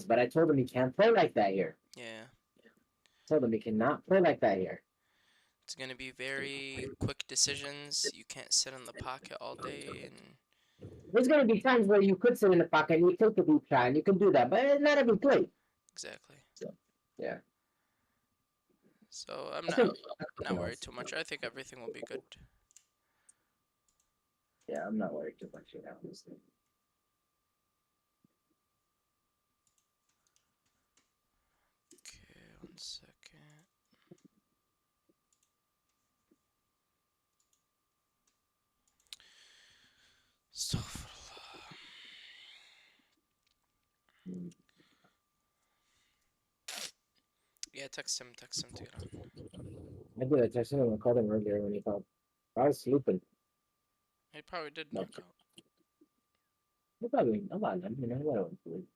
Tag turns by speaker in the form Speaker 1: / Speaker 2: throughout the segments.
Speaker 1: but I told him he can't play like that here.
Speaker 2: Yeah.
Speaker 1: Told him he cannot play like that here.
Speaker 2: It's gonna be very quick decisions. You can't sit in the pocket all day and
Speaker 1: There's going to be times where you could sit in the pocket and you take a deep shot and you can do that, but not every play.
Speaker 2: exactly.
Speaker 1: So, yeah,
Speaker 2: So I'm
Speaker 1: I
Speaker 2: not
Speaker 1: think
Speaker 2: not worried too much. I think everything will be good.
Speaker 1: yeah, I'm not worried too much about this.
Speaker 2: Okay, 1 second. Astaghfirullah. Yeah, text him to get on.
Speaker 1: I did. I texted him and called him earlier when he called. I was sleeping.
Speaker 2: He probably did
Speaker 1: But
Speaker 2: knock out.
Speaker 1: no problem. I'm not. I mean, I don't sleep.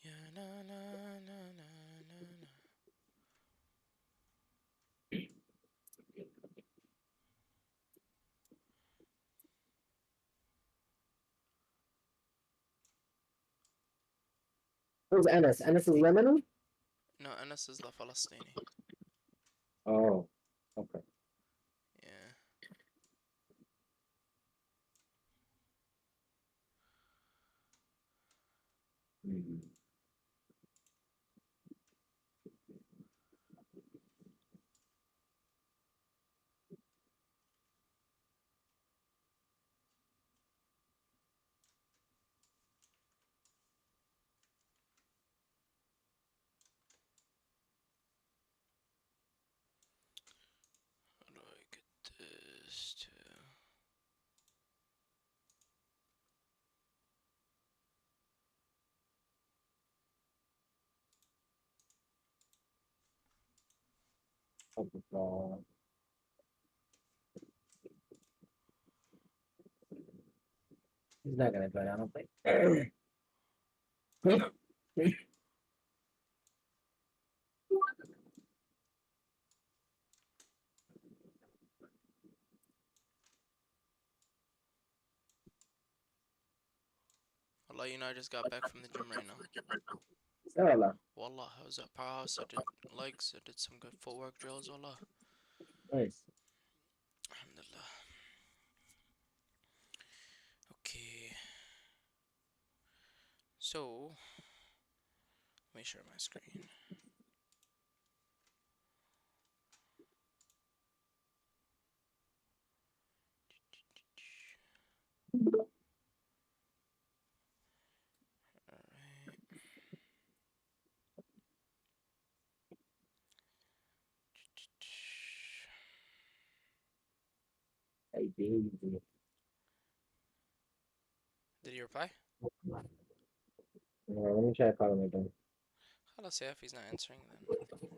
Speaker 2: Yeah, na na na na na na.
Speaker 1: Who's Anas? Anas is Yemeni?
Speaker 2: No, Anas is the Palestini.
Speaker 1: Oh, okay.
Speaker 2: Yeah.
Speaker 1: Mhm.
Speaker 2: How do I get this to?
Speaker 1: Okay, he's not gonna go down. I don't think.
Speaker 2: Allah, I just got back from the gym right now.
Speaker 1: Sarah,
Speaker 2: Wallah, I was at powerhouse. I did legs. I did some good footwork drills. Wallah.
Speaker 1: nice.
Speaker 2: Alhamdulillah. Okay. So, let me share my screen. Alright.
Speaker 1: Hey, baby.
Speaker 2: Did he reply?
Speaker 1: Let me try calling him again.
Speaker 2: خلاص يا if he's not answering then probably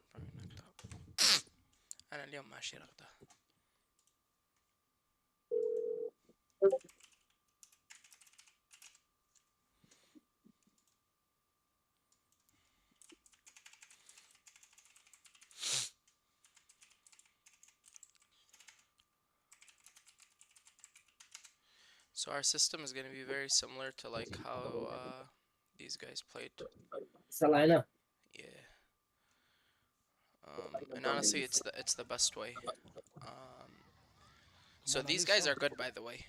Speaker 2: knocked out. أنا اليوم ماشي رغدة. So our system is gonna be very similar to like how these guys played.
Speaker 1: Salina.
Speaker 2: Yeah. And honestly, it's the best way. Um, so these guys are good, by the way.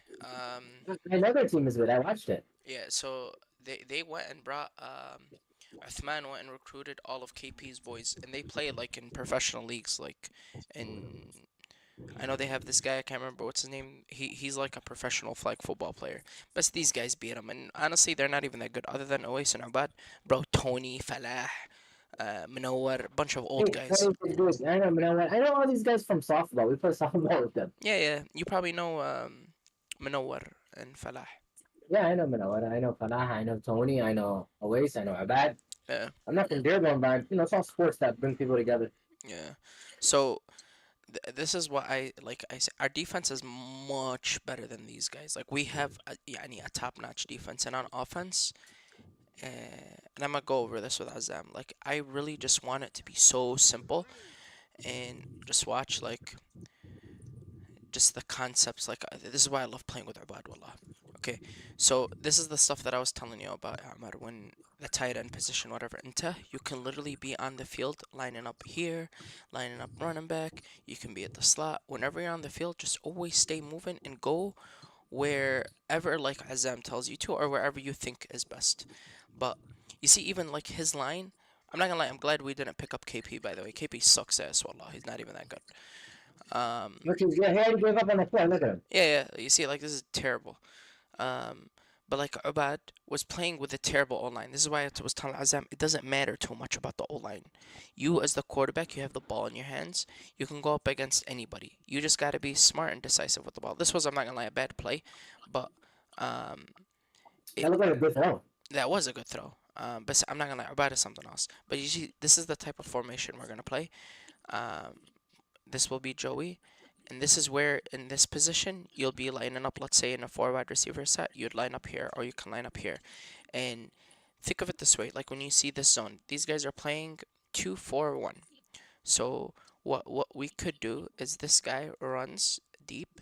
Speaker 1: Another team is good. I watched it.
Speaker 2: Yeah. So they went and brought Uthman went and recruited all of KP's boys, and they play like in professional leagues, like in I know they have this guy, I can't remember what's his name. He's like a professional flag football player. But these guys beat him, and honestly, they're not even that good. Other than Owais and Abad, bro, Tony, Falah, Manowar, bunch of old
Speaker 1: Hey,
Speaker 2: guys.
Speaker 1: Tony is good. I know, I know all these guys from softball. We play softball with them.
Speaker 2: Yeah, yeah. You probably know Manowar and Falah.
Speaker 1: Yeah, I know Manawara. I know Fanaha. I know Tony. I know Awais. I know Abad.
Speaker 2: Yeah,
Speaker 1: I'm not from Dearborn, but it's all sports that bring people together.
Speaker 2: yeah. So this is what I like. Our defense is much better than these guys. Like we have a top-notch defense, and on offense, and I'm gonna go over this with Azam. Like, I really just want it to be so simple, and just watch, like, just the concepts. Like, this is why I love playing with Ubad, wallah. Okay, so this is the stuff that I was telling you about, Amar, when the tight end position, whatever. Inta, you can literally be on the field, lining up here, lining up running back. You can be at the slot. Whenever you're on the field, just always stay moving and go wherever, like Azam tells you to, or wherever you think is best. But you see, even like his line, I'm not gonna lie, I'm glad we didn't pick up KP, by the way. KP sucks ass, wallah. He's not even that good.
Speaker 1: Look, he already gave up on the play. Look at him.
Speaker 2: Yeah, you see, like, this is terrible. Um, but like Ubad was playing with a terrible O-line. This is why I was telling Azam, it doesn't matter too much about the O-line. You, as the quarterback, you have the ball in your hands. You can go up against anybody. You just got to be smart and decisive with the ball. This was, I'm not gonna lie, a bad play, but um,
Speaker 1: That looked like a good throw.
Speaker 2: that was a good throw. But I'm not gonna lie, Ubad is something else. But you see, this is the type of formation we're gonna play. Um, this will be Joey. And this is where, in this position, you'll be lining up, let's say in a 4 wide receiver set, you'd line up here, or you can line up here. And think of it this way, like when you see this zone, these guys are playing 2-4-1. So what we could do is this guy runs deep,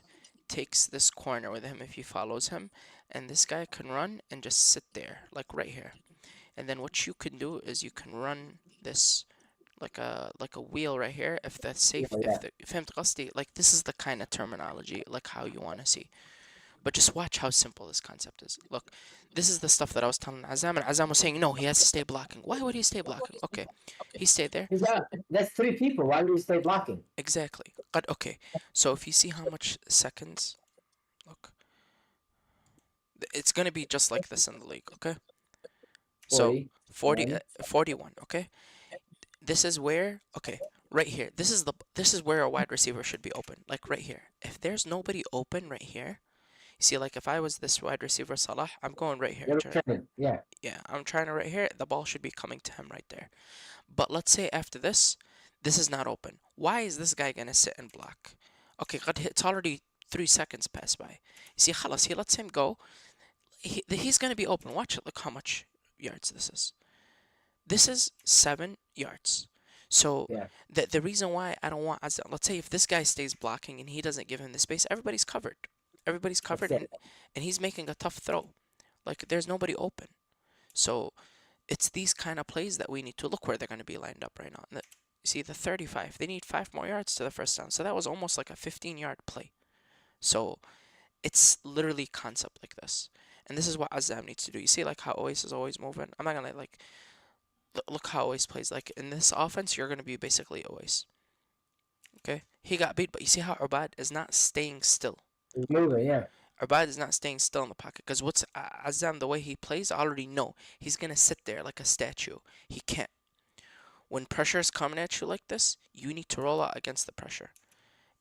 Speaker 2: takes this corner with him if he follows him, and this guy can run and just sit there, like right here. And then what you can do is you can run this like a wheel right here. If that's safe,
Speaker 1: Yeah.
Speaker 2: فهمت قصدي? Like, this is the kind of terminology, like how you want to see. But just watch how simple this concept is. Look, this is the stuff that I was telling Azam, and Azam was saying, no, he has to stay blocking. Why would he stay blocking? Okay, he stayed there.
Speaker 1: That's 3 people. Why do you stay blocking?
Speaker 2: Exactly. But okay, so if you see how much seconds, look, it's gonna be just like this in the league, okay? So
Speaker 1: 40.
Speaker 2: 41, okay? This is where, okay, right here. This is where a wide receiver should be open, like right here. If there's nobody open right here, you see, like if I was this wide receiver Salah, I'm going right here.
Speaker 1: Yeah.
Speaker 2: Yeah, I'm trying to right here. The ball should be coming to him right there. But let's say after this, this is not open. Why is this guy gonna sit and block? Okay, it's already 3 seconds passed by. You see, خلاص, he lets him go. He's gonna be open. Watch it. Look how much yards this is. This is 7 yards. So
Speaker 1: Yeah.
Speaker 2: the reason why I don't want Azam, let's say if this guy stays blocking and he doesn't give him the space, everybody's covered. Everybody's covered,
Speaker 1: That's it.
Speaker 2: and he's making a tough throw. Like, there's nobody open. So it's these kind of plays that we need to look where they're going to be lined up right now. You see, the 35, they need 5 more yards to the first down. So that was almost like a 15-yard play. So it's literally concept like this. And this is what Azam needs to do. You see, like, how Oasis is always moving? I'm not going to, like, look how Oasis plays. Like, in this offense, you're going to be basically Oasis. Okay? He got beat, but you see how Ubad is not staying still.
Speaker 1: He's moving, yeah.
Speaker 2: Ubad is not staying still in the pocket. Because what's Azam, the way he plays, I already know. He's going to sit there like a statue. He can't. When pressure is coming at you like this, you need to roll out against the pressure.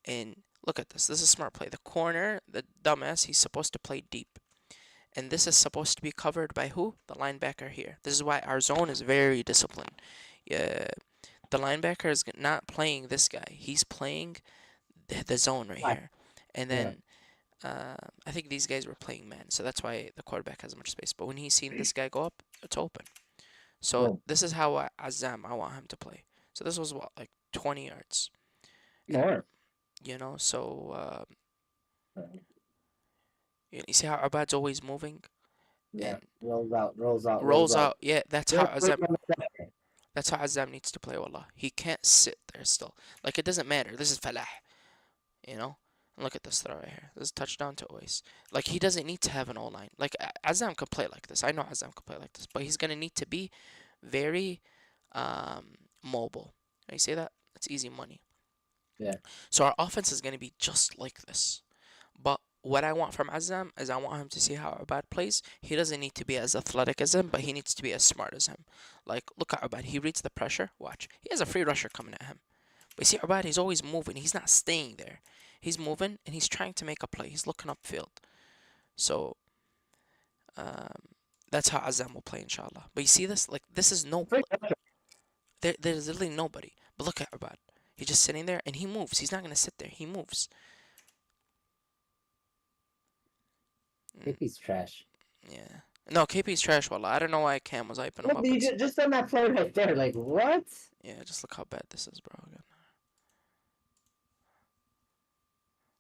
Speaker 2: And look at this. This is a smart play. The corner, the dumbass, he's supposed to play deep. And this is supposed to be covered by who? The linebacker here. This is why our zone is very disciplined. Yeah, the linebacker is not playing this guy. He's playing the zone right here. And then I think these guys were playing man. So that's why the quarterback has much space. But when he's seen this guy go up, it's open. So this is how Azam, I want him to play. So this was what, like 20 yards.
Speaker 1: More.
Speaker 2: You know, so you see how Abad's always moving?
Speaker 1: Yeah.
Speaker 2: And
Speaker 1: Rolls out.
Speaker 2: Yeah, that's how Azam needs to play, wallah. He can't sit there still. Like, it doesn't matter. This is Falah. You know? And look at this throw right here. This is touchdown to Oasis. Like, he doesn't need to have an O-line. Like, Azam could play like this. I know Azam could play like this. But he's going to need to be very mobile. You see that? It's easy money.
Speaker 1: Yeah.
Speaker 2: So our offense is going to be just like this. But what I want from Azam is I want him to see how Ubad plays. He doesn't need to be as athletic as him, but he needs to be as smart as him. Like, look at Ubad. He reads the pressure. Watch. He has a free rusher coming at him. But you see, Ubad, he's always moving. He's not staying there. He's moving, and he's trying to make a play. He's looking upfield. So, that's how Azam will play, inshallah. But you see this? Like, this is no... There's literally nobody. But look at Ubad. He's just sitting there, and he moves. He's not going to sit there. He moves.
Speaker 1: He's trash.
Speaker 2: Yeah. No, KP's trash, wallah. I don't know why Cam was hyping him
Speaker 1: Look,
Speaker 2: up.
Speaker 1: you
Speaker 2: And
Speaker 1: just on that play right there. Like, what?
Speaker 2: yeah, just look how bad this is, bro. Again.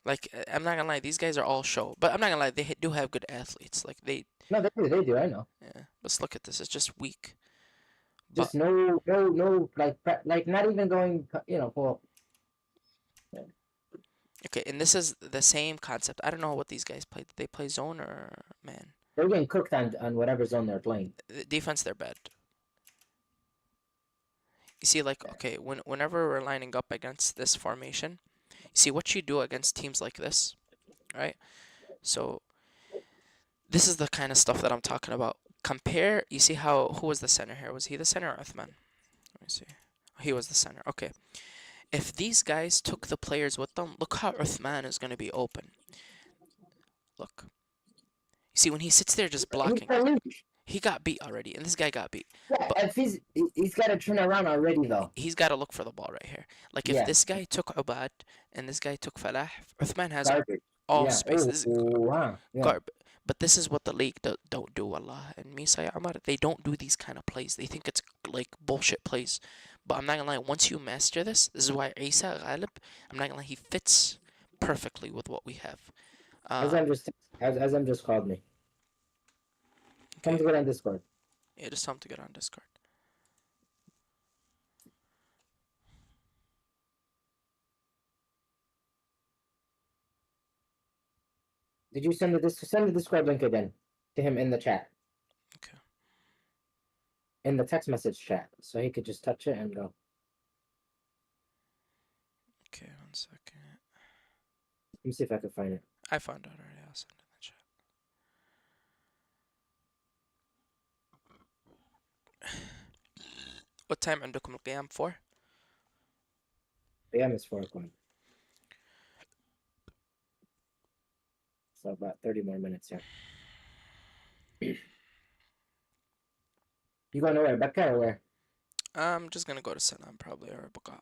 Speaker 2: Like, I'm not gonna lie, these guys are all show, but I'm not gonna lie, they do have good athletes. Like
Speaker 1: No, they do. I know.
Speaker 2: yeah. Let's look at this. It's just weak. But
Speaker 1: Just no, like not even going. For
Speaker 2: okay, and this is the same concept. I don't know what these guys play. Did they play zone or man?
Speaker 1: they're getting cooked on whatever zone they're playing.
Speaker 2: The defense, they're bad. You see, like, okay, whenever we're lining up against this formation, you see what you do against teams like this, right? So this is the kind of stuff that I'm talking about. Compare, you see who was the center here? Was he the center or Uthman? Let me see. He was the center. Okay. If these guys took the players with them, look how Uthman is going to be open. Look. You see, when he sits there just blocking, he got beat already, and this guy got beat.
Speaker 1: Yeah,
Speaker 2: But
Speaker 1: if he's got to turn around already though.
Speaker 2: he's got to look for the ball right here. Like if
Speaker 1: Yeah.
Speaker 2: this guy took Ubad and this guy took Falah, Uthman has
Speaker 1: Garbage.
Speaker 2: all
Speaker 1: Yeah.
Speaker 2: space. This is
Speaker 1: Wow. Yeah.
Speaker 2: But this is what the league don't do, Allah. And Misa Amar, they don't do these kind of plays. They think it's like bullshit plays. But I'm not gonna lie, once you master this is why Isa Ghalib, I'm not gonna lie, he fits perfectly with what we have.
Speaker 1: Azam just called me. Come to get on Discord.
Speaker 2: Yeah, just tell him to get on Discord.
Speaker 1: Did you send the Discord link again to him in the chat?
Speaker 2: Okay.
Speaker 1: In the text message chat, so he could just touch it and go.
Speaker 2: Okay, 1 second.
Speaker 1: Let me see if I can find it.
Speaker 2: I found out already. I'll send it in the chat. What time عندكم القيام for?
Speaker 1: PM is 4 o'clock. So about 30 more minutes, yeah. You going nowhere, Becca, or where?
Speaker 2: I'm just gonna go to Sanam probably or Buqa.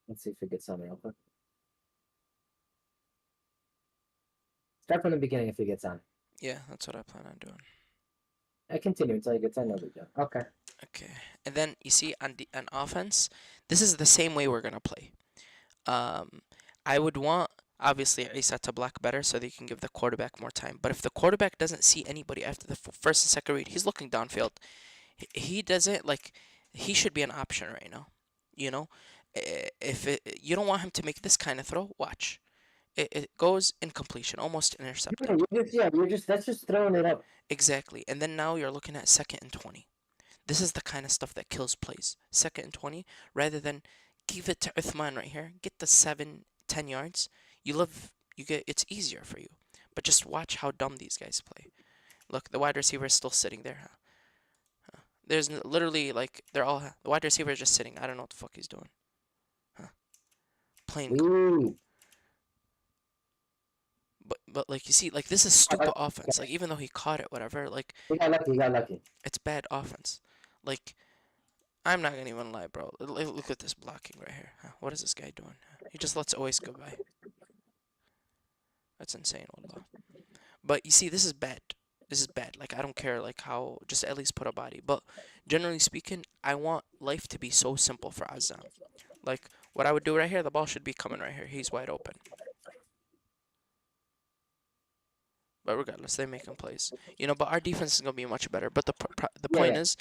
Speaker 1: Let's see if it gets on real quick. Start from the beginning if it gets on.
Speaker 2: Yeah, that's what I plan on doing.
Speaker 1: I continue until it gets on. No big deal. Okay.
Speaker 2: Okay, and then you see on offense, this is the same way we're gonna play. I would want obviously Isa to block better so they can give the quarterback more time. But if the quarterback doesn't see anybody after the first and second read, he's looking downfield. He doesn't like. He should be an option right now. You know, if you don't want him to make this kind of throw, watch. It goes incompletion, almost intercepted.
Speaker 1: That's just throwing it up.
Speaker 2: Exactly. And then now you're looking at 2nd and 20. This is the kind of stuff that kills plays. 2nd and 20, rather than give it to Uthman right here, get the 7-10 yards. It's easier for you. But just watch how dumb these guys play. Look, the wide receiver is still sitting there. There's literally like the wide receiver is just sitting. I don't know what the fuck he's doing. Playing.
Speaker 1: Ooh.
Speaker 2: But like you see, like this is stupid offense. Like even though he caught it, whatever. Like
Speaker 1: He got lucky.
Speaker 2: it's bad offense. Like I'm not gonna even lie, bro. Look at this blocking right here. What is this guy doing? He just lets Ois go by. That's insane, wallah. But you see, this is bad. This is bad. Like I don't care like how, just at least put a body. But generally speaking, I want life to be so simple for Azam. Like what I would do right here, the ball should be coming right here. He's wide open. But regardless, they make him plays. But our defense is gonna be much better. But the point is,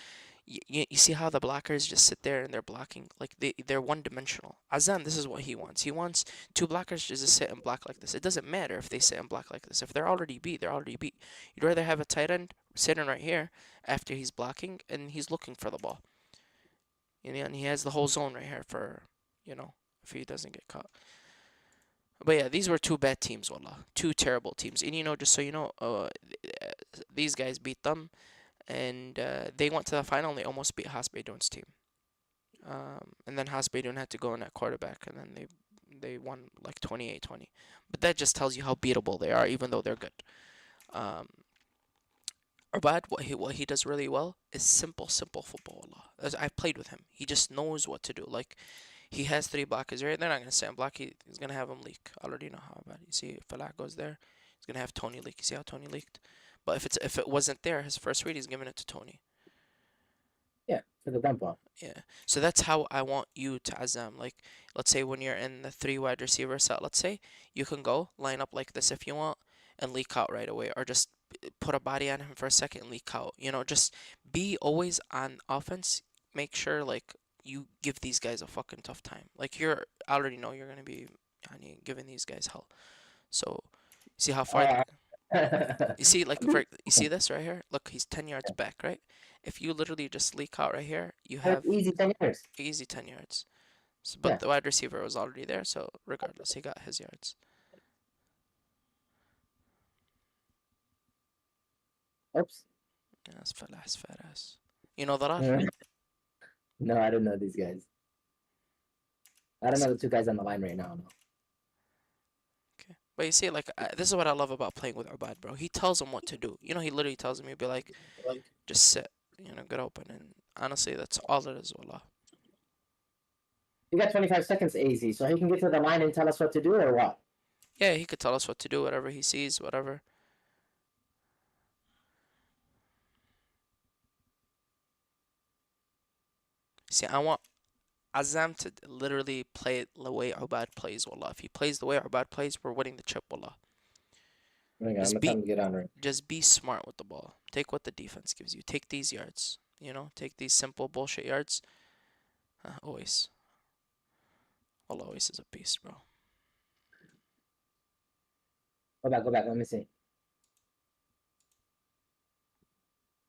Speaker 2: you see how the blockers just sit there and they're blocking like they're one-dimensional. Azam, this is what he wants. He wants two blockers to just sit and block like this. It doesn't matter if they sit and block like this. If they're already beat, they're already beat. You'd rather have a tight end sitting right here after he's blocking and he's looking for the ball. And he has the whole zone right here for if he doesn't get caught. But yeah, these were two bad teams, wallah. Two terrible teams. And just so you know, these guys beat them. And they went to the final and they almost beat Hasbeidun's team. And then Hasbeidun had to go in at quarterback and then they won like 28-20. But that just tells you how beatable they are, even though they're good. Ubad, what he does really well is simple football, wallah. I've played with him. He just knows what to do. Like, He has 3 blockers, right? They're not gonna sit and block. He's gonna have him leak. I already know how bad. You see, if Falah goes there, he's gonna have Tony leak. You see how Tony leaked? But if it wasn't there, his first read, he's giving it to Tony.
Speaker 1: Yeah, for the dump off.
Speaker 2: Yeah. So that's how I want you to Azam. Like, let's say when you're in the 3 wide receiver set, let's say you can go line up like this if you want and leak out right away, or just put a body on him for a second and leak out. You know, just be always on offense. Make sure like you give these guys a fucking tough time. Like I already know you're gonna be giving these guys hell. So see how far. You see, like, you see this right here? Look, he's 10 yards back, right? If you literally just leak out right here, you have
Speaker 1: Easy 10 years.
Speaker 2: easy 10 yards. But
Speaker 1: Yeah.
Speaker 2: the wide receiver was already there, so regardless, he got his yards.
Speaker 1: Oops.
Speaker 2: Yes, Falas Faras. You know that?
Speaker 1: No, I don't know these guys. I don't know the 2 guys on the line right now. No.
Speaker 2: Okay. But you see, like, this is what I love about playing with Ubad, bro. He tells him what to do. You know, he literally tells him, he'll be like, just sit, you know, get open. And honestly, that's all it is, wallah.
Speaker 1: You got 25 seconds, AZ, so he can get to the line and tell us what to do or what?
Speaker 2: Yeah, he could tell us what to do, whatever he sees, whatever. See, I want Azam to literally play it the way Ubad plays, wallah. If he plays the way Ubad plays, we're winning the chip, wallah.
Speaker 1: I'm gonna tell him to get on right.
Speaker 2: Just be smart with the ball. Take what the defense gives you. Take these yards. You know, take these simple bullshit yards. Always. Well, always is a beast, bro.
Speaker 1: Go back. Let me see.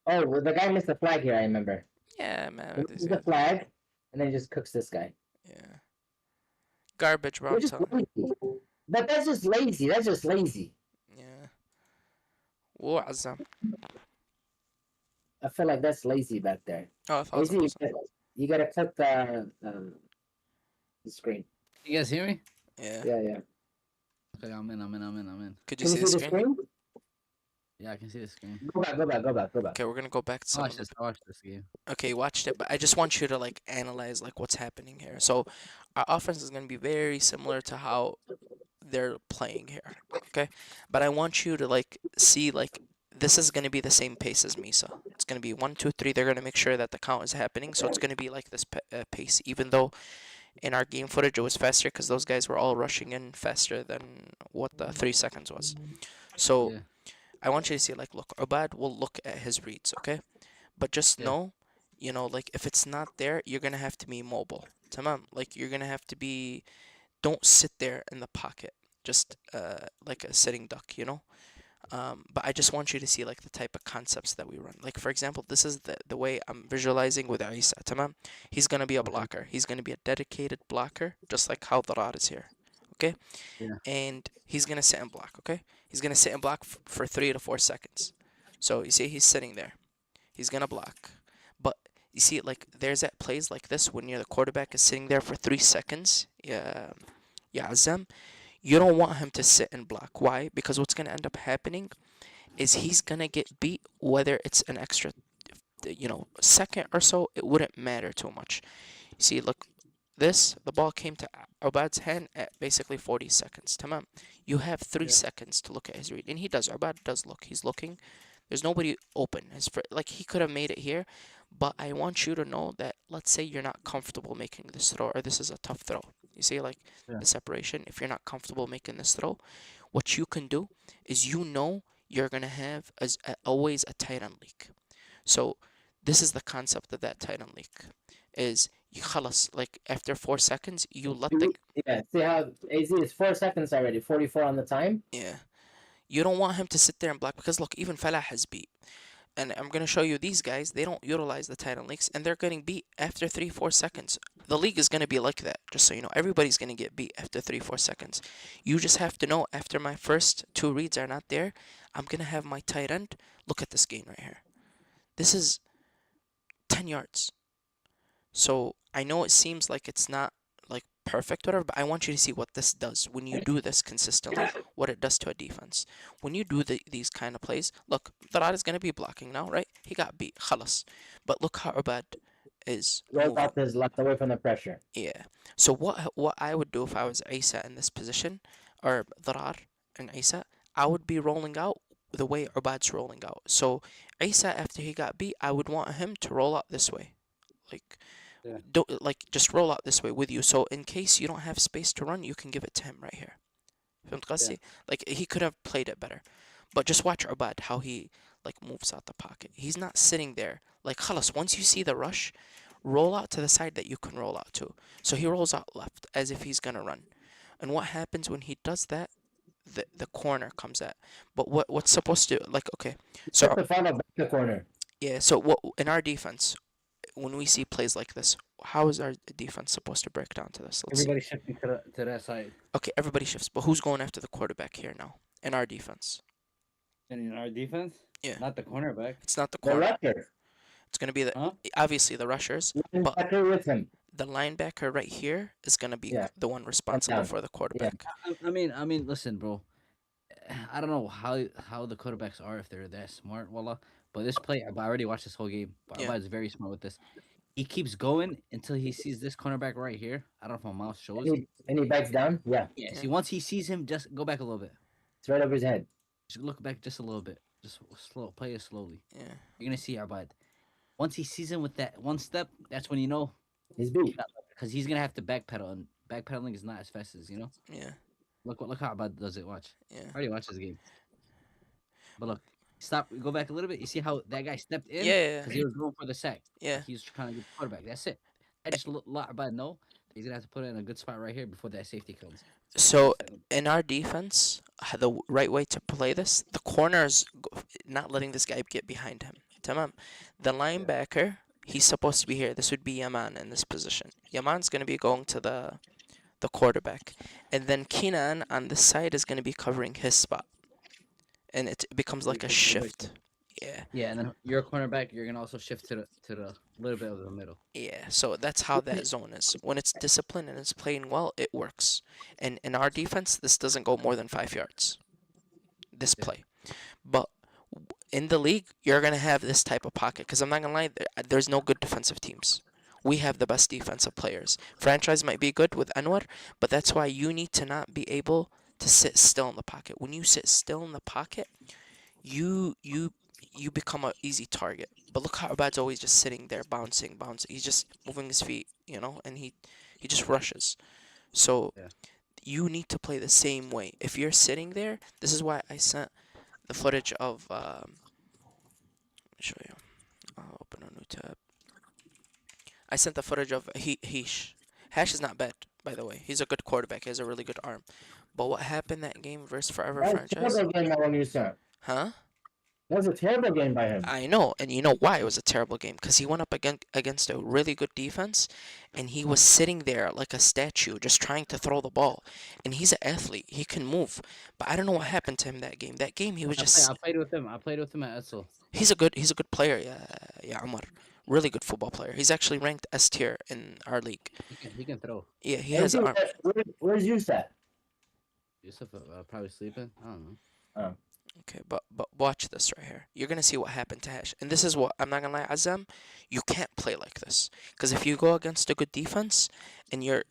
Speaker 1: Oh, well, the guy missed the flag here, I remember.
Speaker 2: Yeah, man.
Speaker 1: He misses the flag, and then he just cooks this guy.
Speaker 2: Yeah. Garbage, bro.
Speaker 1: But that's just lazy. That's just lazy.
Speaker 2: Yeah. Whoa, Azam.
Speaker 1: I feel like that's lazy back there.
Speaker 2: Oh,
Speaker 1: you gotta click the screen.
Speaker 3: You guys hear me?
Speaker 2: Yeah.
Speaker 1: Yeah.
Speaker 3: Okay, I'm in.
Speaker 2: Could you see the screen?
Speaker 3: Yeah, I can see the screen.
Speaker 1: Go back.
Speaker 2: Okay, we're gonna go back to
Speaker 3: I watched this game.
Speaker 2: Okay, watched it, but I just want you to like analyze like what's happening here. So our offense is gonna be very similar to how they're playing here. Okay? But I want you to like see like this is gonna be the same pace as Misa. It's gonna be 1, 2, 3. They're gonna make sure that the count is happening. So it's gonna be like this pace, even though in our game footage it was faster because those guys were all rushing in faster than what the 3 seconds was. So
Speaker 3: Yeah.
Speaker 2: I want you to see, like, look, Ubad will look at his reads, okay? But just know, you know, like, if it's not there, you're going to have to be mobile. Tamam? Like, you're going to have to be, don't sit there in the pocket, just like a sitting duck, you know? But I just want you to see, like, the type of concepts that we run. Like, for example, this is the way I'm visualizing with Isa, tamam? He's going to be a blocker. He's going to be a dedicated blocker, just like how Darar is here, okay?
Speaker 3: Yeah.
Speaker 2: And he's going to sit and block, okay? He's going to sit and block for 3 to 4 seconds. So you see he's sitting there. He's going to block. But you see, like, there's that plays like this when the quarterback is sitting there for 3 seconds. Yeah, Azam. You don't want him to sit and block. Why? Because what's going to end up happening is he's going to get beat whether it's an extra, you know, second or so. It wouldn't matter too much. You see, look, the ball came to Ubad's hand at basically 40 seconds. Tamam. You have 3 seconds to look at his read. And he does. Ubad does look. He's looking. There's nobody open. Like, he could have made it here. But I want you to know that, let's say you're not comfortable making this throw, or this is a tough throw. You see, like, the separation. If you're not comfortable making this throw, what you can do is you're going to have always a tight end leak. So this is the concept of that tight end leak. Is you khalas, like after 4 seconds, you let the
Speaker 1: see how AZ is 4 seconds already, 44 on the time.
Speaker 2: Yeah, you don't want him to sit there and block because look, even Falah has beat, and I'm gonna show you these guys. They don't utilize the tight end leaks, and they're getting beat after 3-4 seconds. The league is gonna be like that, just so you know. Everybody's gonna get beat after 3-4 seconds. You just have to know after my first 2 reads are not there, I'm gonna have my tight end. Look at this gain right here. This is 10 yards. So I know it seems like it's not like perfect, whatever, but I want you to see what this does when you do this consistently, what it does to a defense. When you do these kind of plays, look, Darar is going to be blocking now, right? He got beat, khalas. But look how Ubad is
Speaker 1: Rolls
Speaker 2: moving.
Speaker 1: out to his left away from the pressure.
Speaker 2: Yeah. So what I would do if I was Isa in this position, or Darar and Isa, I would be rolling out the way Ubad's rolling out. So Isa, after he got beat, I would want him to roll out this way. Like
Speaker 3: Yeah.
Speaker 2: don't like just roll out this way with you. So in case you don't have space to run, you can give it to him right here. فهمت قصدي? Like he could have played it better. But just watch Ubad how he like moves out the pocket. He's not sitting there. Like خلاص, once you see the rush, roll out to the side that you can roll out to. So he rolls out left as if he's gonna run. And what happens when he does that? The corner comes at. But what's supposed to like okay. So
Speaker 1: Put the final back the corner.
Speaker 2: yeah, so what in our defense, when we see plays like this, how is our defense supposed to break down to this? Let's see.
Speaker 3: Everybody shifting to that side.
Speaker 2: Okay, everybody shifts, but who's going after the quarterback here now in our defense?
Speaker 3: And in our defense,
Speaker 2: Yeah.
Speaker 3: not the cornerback.
Speaker 2: It's not the
Speaker 1: The
Speaker 2: corner.
Speaker 1: rusher.
Speaker 2: It's gonna be the
Speaker 3: Huh?
Speaker 2: obviously the rushers.
Speaker 1: Linebacker with him.
Speaker 2: The linebacker right here is gonna be
Speaker 1: Yeah.
Speaker 2: the one responsible
Speaker 1: down.
Speaker 2: for the quarterback.
Speaker 3: I mean, listen, bro. I don't know how the quarterbacks are if they're that smart, wallah. But this play, I already watched this whole game. But
Speaker 2: Yeah.
Speaker 3: is very smart with this. He keeps going until he sees this cornerback right here. I don't know if my mouse shows.
Speaker 1: And he backs down. Yeah.
Speaker 3: Yeah. See, once he sees him, just go back a little bit.
Speaker 1: It's right over his head.
Speaker 3: Just look back just a little bit. Just slow. Play it slowly.
Speaker 2: Yeah.
Speaker 3: You're gonna see Arbad. Once he sees him with that one step, that's when you know,
Speaker 1: He's beat.
Speaker 3: because he's gonna have to backpedal, and backpedaling is not as fast as
Speaker 2: Yeah.
Speaker 3: Look how Arbad does it. Watch.
Speaker 2: Yeah.
Speaker 3: I already watched this game. But look, stop. Go back a little bit. You see how that guy stepped in?
Speaker 2: Yeah.
Speaker 3: Because he was going for the sack.
Speaker 2: Yeah.
Speaker 3: He was trying to get the quarterback. That's it. I just let Arbad know that he's gonna have to put it in a good spot right here before that safety comes.
Speaker 2: So in our defense, the right way to play this, the corners not letting this guy get behind him. Tamam. The linebacker, he's supposed to be here. This would be Yaman in this position. Yaman's going to be going to the quarterback. And then Keenan on this side is going to be covering his spot. And it becomes like a shift. Yeah.
Speaker 3: Yeah, and then you're a cornerback. You're gonna also shift to the little bit of the middle.
Speaker 2: Yeah, so that's how that zone is. When it's disciplined and it's playing well, it works. And in our defense, this doesn't go more than 5 yards. This
Speaker 3: Yeah.
Speaker 2: play. But in the league, you're going to have this type of pocket. Because I'm not going to lie, there's no good defensive teams. We have the best defensive players. Franchise might be good with Anwar, but that's why you need to not be able to sit still in the pocket. When you sit still in the pocket, you become an easy target. But look how Abad's always just sitting there, bouncing. He's just moving his feet, and he just rushes. So
Speaker 3: Yeah.
Speaker 2: you need to play the same way. If you're sitting there, this is why I sent the footage of. Let me show you. I'll open a new tab. I sent the footage of Heesh. Hash is not bad, by the way. He's a good quarterback. He has a really good arm. But what happened that game versus Forever
Speaker 1: That was a
Speaker 2: Franchise?
Speaker 1: terrible game that one you saw.
Speaker 2: Huh?
Speaker 1: That was a terrible game by him.
Speaker 2: I know, and you know why it was a terrible game? Because he went up against a really good defense, and he was sitting there like a statue, just trying to throw the ball. And he's an athlete; he can move. But I don't know what happened to him that game. That game, he was just.
Speaker 3: I played with him. I played with him at Edsel.
Speaker 2: He's a good player. Yeah, Umar. Really good football player. He's actually ranked S tier in our league.
Speaker 3: He can throw.
Speaker 2: Yeah, he has an arm.
Speaker 1: Where's Yusuf?
Speaker 3: Yusuf probably sleeping. I don't know.
Speaker 2: Okay, but watch this right here. You're gonna see what happened to Hash, and this is what I'm not gonna lie, Azam. You can't play like this because if you go against a good defense and you're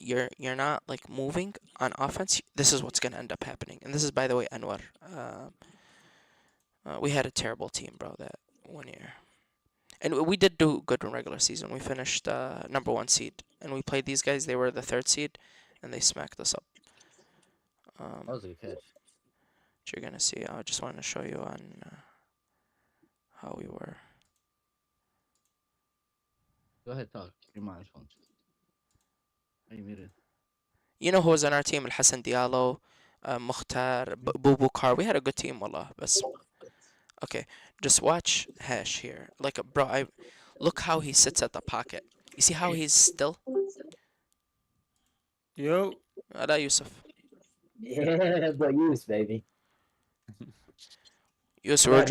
Speaker 2: not like moving on offense, this is what's gonna end up happening. And this is, by the way, Anwar. We had a terrible team, bro, that 1 year, and we did do good in regular season. We finished #1 seed, and we played these guys. They were the 3rd seed, and they smacked us up.
Speaker 3: That was a good catch.
Speaker 2: You're gonna see. I just wanted to show you on how we were.
Speaker 3: Go ahead, talk. Your mind's phone. Are you muted?
Speaker 2: You know who was on our team? Al Hassan Diallo, Mukhtar, Bubukar. We had a good team, wallah. But okay, just watch Hash here. Like, bro, look how he sits at the pocket. You see how he's still?
Speaker 4: Yo.
Speaker 2: Ala Yusuf.
Speaker 1: Yeah, but Yusuf, baby.
Speaker 2: Yusuf,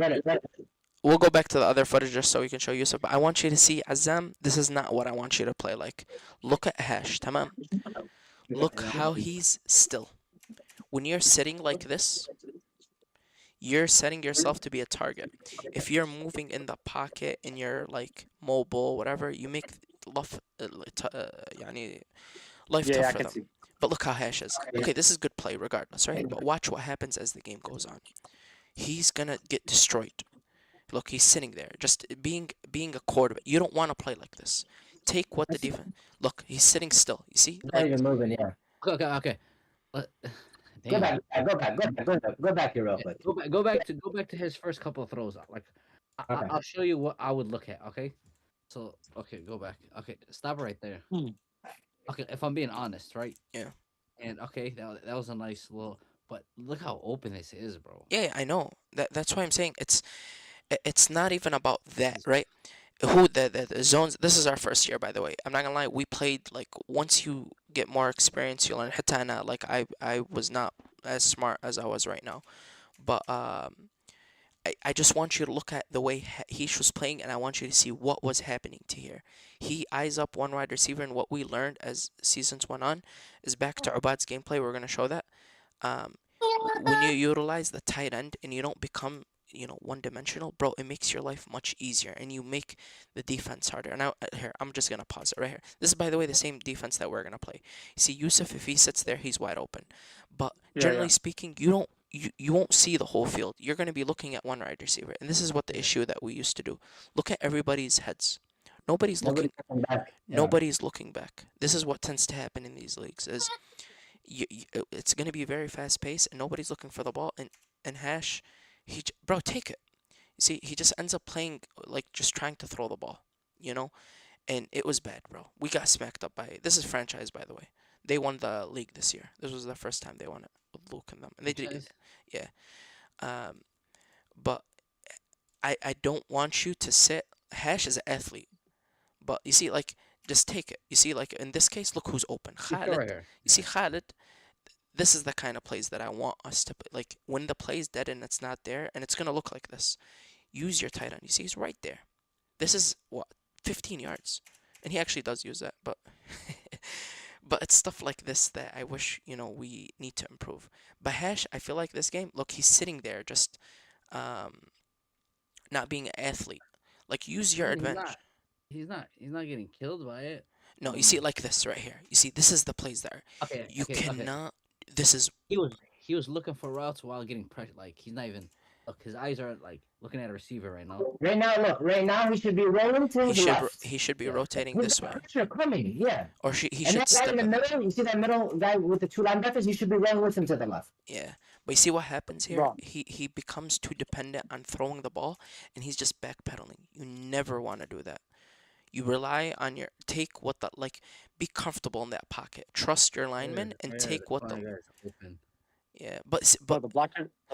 Speaker 2: we'll go back to the other footage just so we can show Yusuf. But I want you to see Azam. This is not what I want you to play like. Look at Hash, tamam. Look how he's still. When you're sitting like this, you're setting yourself to be a target. If you're moving in the pocket and you're like mobile, whatever, you make يعني life
Speaker 4: Yeah,
Speaker 2: tough
Speaker 4: I
Speaker 2: for
Speaker 4: can
Speaker 2: them.
Speaker 4: see.
Speaker 2: But look how Hash is. Okay, this is good play regardless, right? But watch what happens as the game goes on. He's gonna get destroyed. Look, he's sitting there, just being a quarterback. You don't want to play like this. Take what the defense. Look, he's sitting still. You see,
Speaker 1: Not
Speaker 2: like
Speaker 1: even moving. Yeah.
Speaker 3: Okay. Uh,
Speaker 1: Go
Speaker 3: damn.
Speaker 1: back. Go back here real
Speaker 3: Yeah,
Speaker 1: quick.
Speaker 3: Go back to his first couple of throws. Like,
Speaker 1: Okay.
Speaker 3: I'll show you what I would look at. Okay, so okay, go back. Okay, stop right there.
Speaker 4: Hmm.
Speaker 3: Okay, if I'm being honest, right?
Speaker 2: Yeah.
Speaker 3: And okay, that was a nice little, but look how open this is, bro.
Speaker 2: yeah, I know. That's why I'm saying it's not even about that, right? Who the zones. This is our first year, by the way. I'm not gonna lie. We played like once you get more experience, you learn. Hitana, like I was not as smart as I was right now, but I just want you to look at the way he was playing, and I want you to see what was happening to here. He eyes up one wide receiver, and what we learned as seasons went on is back to Ubad's gameplay. We're gonna show that. Um, when you utilize the tight end and you don't become one dimensional, bro, it makes your life much easier and you make the defense harder. And here, I'm just gonna pause it right here. This is, by the way, the same defense that we're gonna play. You see, Yusuf, if he sits there, he's wide open. But
Speaker 4: Yeah,
Speaker 2: generally
Speaker 4: yeah.
Speaker 2: speaking, you won't see the whole field. You're gonna be looking at one wide receiver, and this is what the issue that we used to do. Look at everybody's heads. Nobody's looking.
Speaker 1: Nobody coming back. Yeah.
Speaker 2: Nobody's looking back. This is what tends to happen in these leagues. Is it's going to be very fast paced and nobody's looking for the ball, and Hash, bro, take it. You see, he just ends up playing like just trying to throw the ball, you know, and it was bad, bro. We got smacked up by, this is franchise, by the way. They won the league this year. This was the first time they won it with Luke and them, and they did,
Speaker 3: Franchise?
Speaker 2: yeah. But I don't want you to sit. Hash is an athlete, but you see, like, just take it. You see, like in this case, look who's open.
Speaker 3: You show
Speaker 2: Khalid.
Speaker 3: right here.
Speaker 2: You see, Khalid, this is the kind of plays that I want us to play. Like when the play's dead and it's not there, and it's gonna look like this. Use your tight end. You see, he's right there. This is what 15 yards, and he actually does use that, but but it's stuff like this that I wish we need to improve. But Hash, I feel like this game. Look, he's sitting there just not being an athlete. Like use your
Speaker 3: He's
Speaker 2: advantage.
Speaker 3: not. He's not getting killed by it.
Speaker 2: No, you see it like this right here. You see, this is the plays there.
Speaker 3: Okay.
Speaker 2: You
Speaker 3: okay.
Speaker 2: cannot. This is
Speaker 3: He was looking for routes while getting pressure. Like he's not even. Look, his eyes are like looking at a receiver right now.
Speaker 1: Right now, look. Right now, he should be rolling to
Speaker 2: he
Speaker 1: his
Speaker 2: should
Speaker 1: left.
Speaker 2: he should be
Speaker 3: Yeah.
Speaker 2: rotating
Speaker 1: He's
Speaker 2: this
Speaker 1: got
Speaker 2: way,
Speaker 1: pressure coming. Yeah.
Speaker 2: or he
Speaker 1: And
Speaker 2: should
Speaker 1: that guy
Speaker 2: step
Speaker 1: in the
Speaker 2: in.
Speaker 1: middle, you see that middle guy with the two linebackers? He should be rolling with him to the left.
Speaker 2: Yeah, but you see what happens here?
Speaker 4: Wrong.
Speaker 2: He becomes too dependent on throwing the ball, and he's just backpedaling. You never want to do that. You rely on your take what the like. Be comfortable in that pocket. Trust your lineman and take what the yeah.
Speaker 4: But the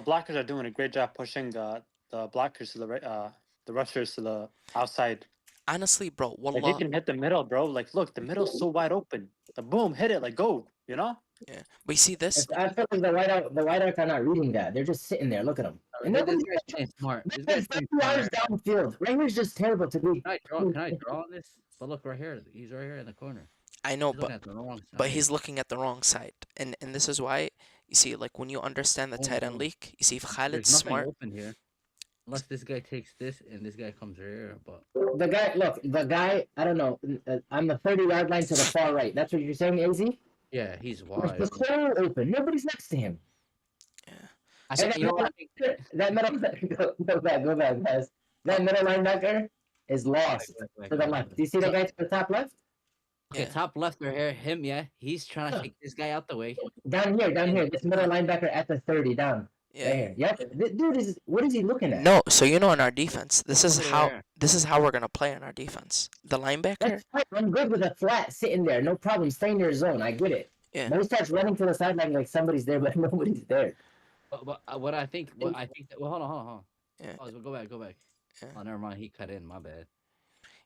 Speaker 4: blockers are doing a great job pushing the blockers to the right, the rushers to the outside.
Speaker 2: honestly, bro,
Speaker 4: Like they
Speaker 2: wallah,
Speaker 4: can hit the middle, bro. Like look, the middle's so wide open. The boom, hit it, like go. You know?
Speaker 2: yeah. But you see this?
Speaker 1: I feel like the wideouts are not reading that. They're just sitting there. Look at them. And
Speaker 3: This
Speaker 1: nobody's
Speaker 3: guy's playing smart. This
Speaker 1: they're
Speaker 3: guy's playing
Speaker 1: 50 yards
Speaker 3: smart.
Speaker 1: downfield. Right here's just terrible to do.
Speaker 3: Can I draw on this? But look right here. He's right here in the corner.
Speaker 2: I know,
Speaker 3: He's looking at the wrong side.
Speaker 2: but he's looking at the wrong side, and this is why you see, like when you understand the tight end
Speaker 3: Oh.
Speaker 2: leak, you see if
Speaker 3: There's
Speaker 2: Khalid's
Speaker 3: nothing
Speaker 2: smart.
Speaker 3: open here. Unless this guy takes this and this guy comes right here. But
Speaker 1: The guy, I don't know, on the 30-yard line to the far right. That's what you're saying, AZ?
Speaker 3: yeah, he's wide.
Speaker 1: The hole open. Nobody's next to him.
Speaker 3: I said,
Speaker 1: And
Speaker 3: you know what? I think
Speaker 1: That middle, go back, guys. That middle linebacker is lost to the left. Do you see the guy to the top left?
Speaker 3: Okay,
Speaker 2: Yeah.
Speaker 3: top left right here, him, yeah. He's trying to take this guy out the way.
Speaker 1: Down here. This middle linebacker at the 30, down.
Speaker 2: Yeah.
Speaker 1: Right here. Yep. This dude is, what is he looking at?
Speaker 2: No, so in our defense, this is
Speaker 3: Look at
Speaker 2: how
Speaker 3: there.
Speaker 2: this is how we're gonna play in our defense. The linebacker,
Speaker 1: That's fine. I'm good with a flat sitting there. No problem. Stay in your zone. I get it.
Speaker 2: Yeah.
Speaker 1: But he starts running to the sideline like somebody's there, but nobody's there.
Speaker 3: But what I think that, well, hold on.
Speaker 2: Yeah.
Speaker 3: Pause, go back.
Speaker 2: Yeah.
Speaker 3: Oh, never mind. He cut in. My bad.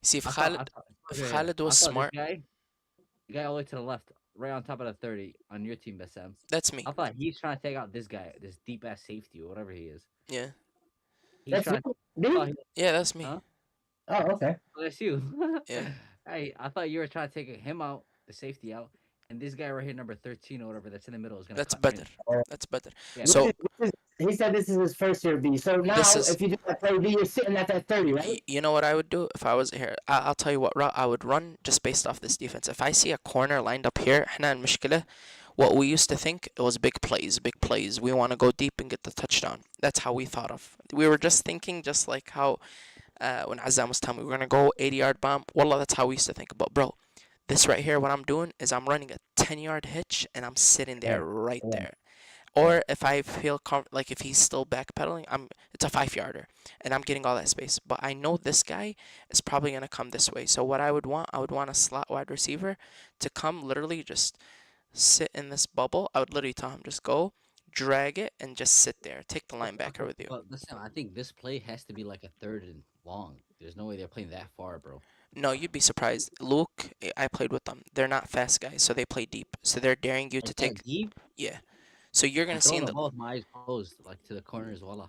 Speaker 2: see if
Speaker 3: I thought- I
Speaker 2: Khalid,
Speaker 3: thought-
Speaker 2: if
Speaker 3: okay,
Speaker 2: Khalid was
Speaker 3: I thought
Speaker 2: smart,
Speaker 3: the guy all the way to the left, right on top of the 30 on your team, Bassam.
Speaker 2: that's me.
Speaker 3: I thought he's trying to take out this guy, this deep ass safety or whatever he is.
Speaker 2: Yeah,
Speaker 3: He's
Speaker 1: That's
Speaker 3: trying.
Speaker 1: you, dude?
Speaker 2: yeah, that's me.
Speaker 3: Huh?
Speaker 1: Oh, okay.
Speaker 3: That's you.
Speaker 2: Yeah.
Speaker 3: Hey, I thought you were trying to take him out, the safety out, and this guy right here, number 13 or whatever, that's in the middle is gonna.
Speaker 2: That's
Speaker 3: cut in.
Speaker 2: better. That's better.
Speaker 3: Yeah,
Speaker 2: So-
Speaker 1: Which is he said this is his first year B. So now,
Speaker 2: This is-
Speaker 1: if you do that play B, you're sitting at that 30, right?
Speaker 2: You know what I would do if I was here? I'll tell you what route I would run just based off this defense. If I see a corner lined up here, إحنا المشكلة, what we used to think it was big plays, big plays. We want to go deep and get the touchdown. That's how we thought of. We were just thinking just like how when Azam was telling me we were gonna go 80-yard bomb. Wallah, that's how we used to think. But bro, this right here, what I'm doing is I'm running a 10-yard hitch and I'm sitting there right
Speaker 1: yeah.
Speaker 2: there. Or if I feel like if he's still backpedaling, it's a 5-yarder and I'm getting all that space. But I know this guy is probably gonna come this way. So what I would want a slot wide receiver to come literally just sit in this bubble. I would literally tell him just go, drag it, and just sit there. Take the linebacker with you.
Speaker 3: But listen, I think this play has to be like a 3rd and long. There's no way they're playing that far, bro.
Speaker 2: No, you'd be surprised. Luke, I played with them. They're not fast guys, so they play deep. So they're daring you to
Speaker 3: Like that
Speaker 2: take.
Speaker 3: deep.
Speaker 2: Yeah. So you're gonna
Speaker 3: I'm
Speaker 2: see
Speaker 3: throwing
Speaker 2: in
Speaker 3: the
Speaker 2: the
Speaker 3: ball with my eyes closed, like to the corners, voila.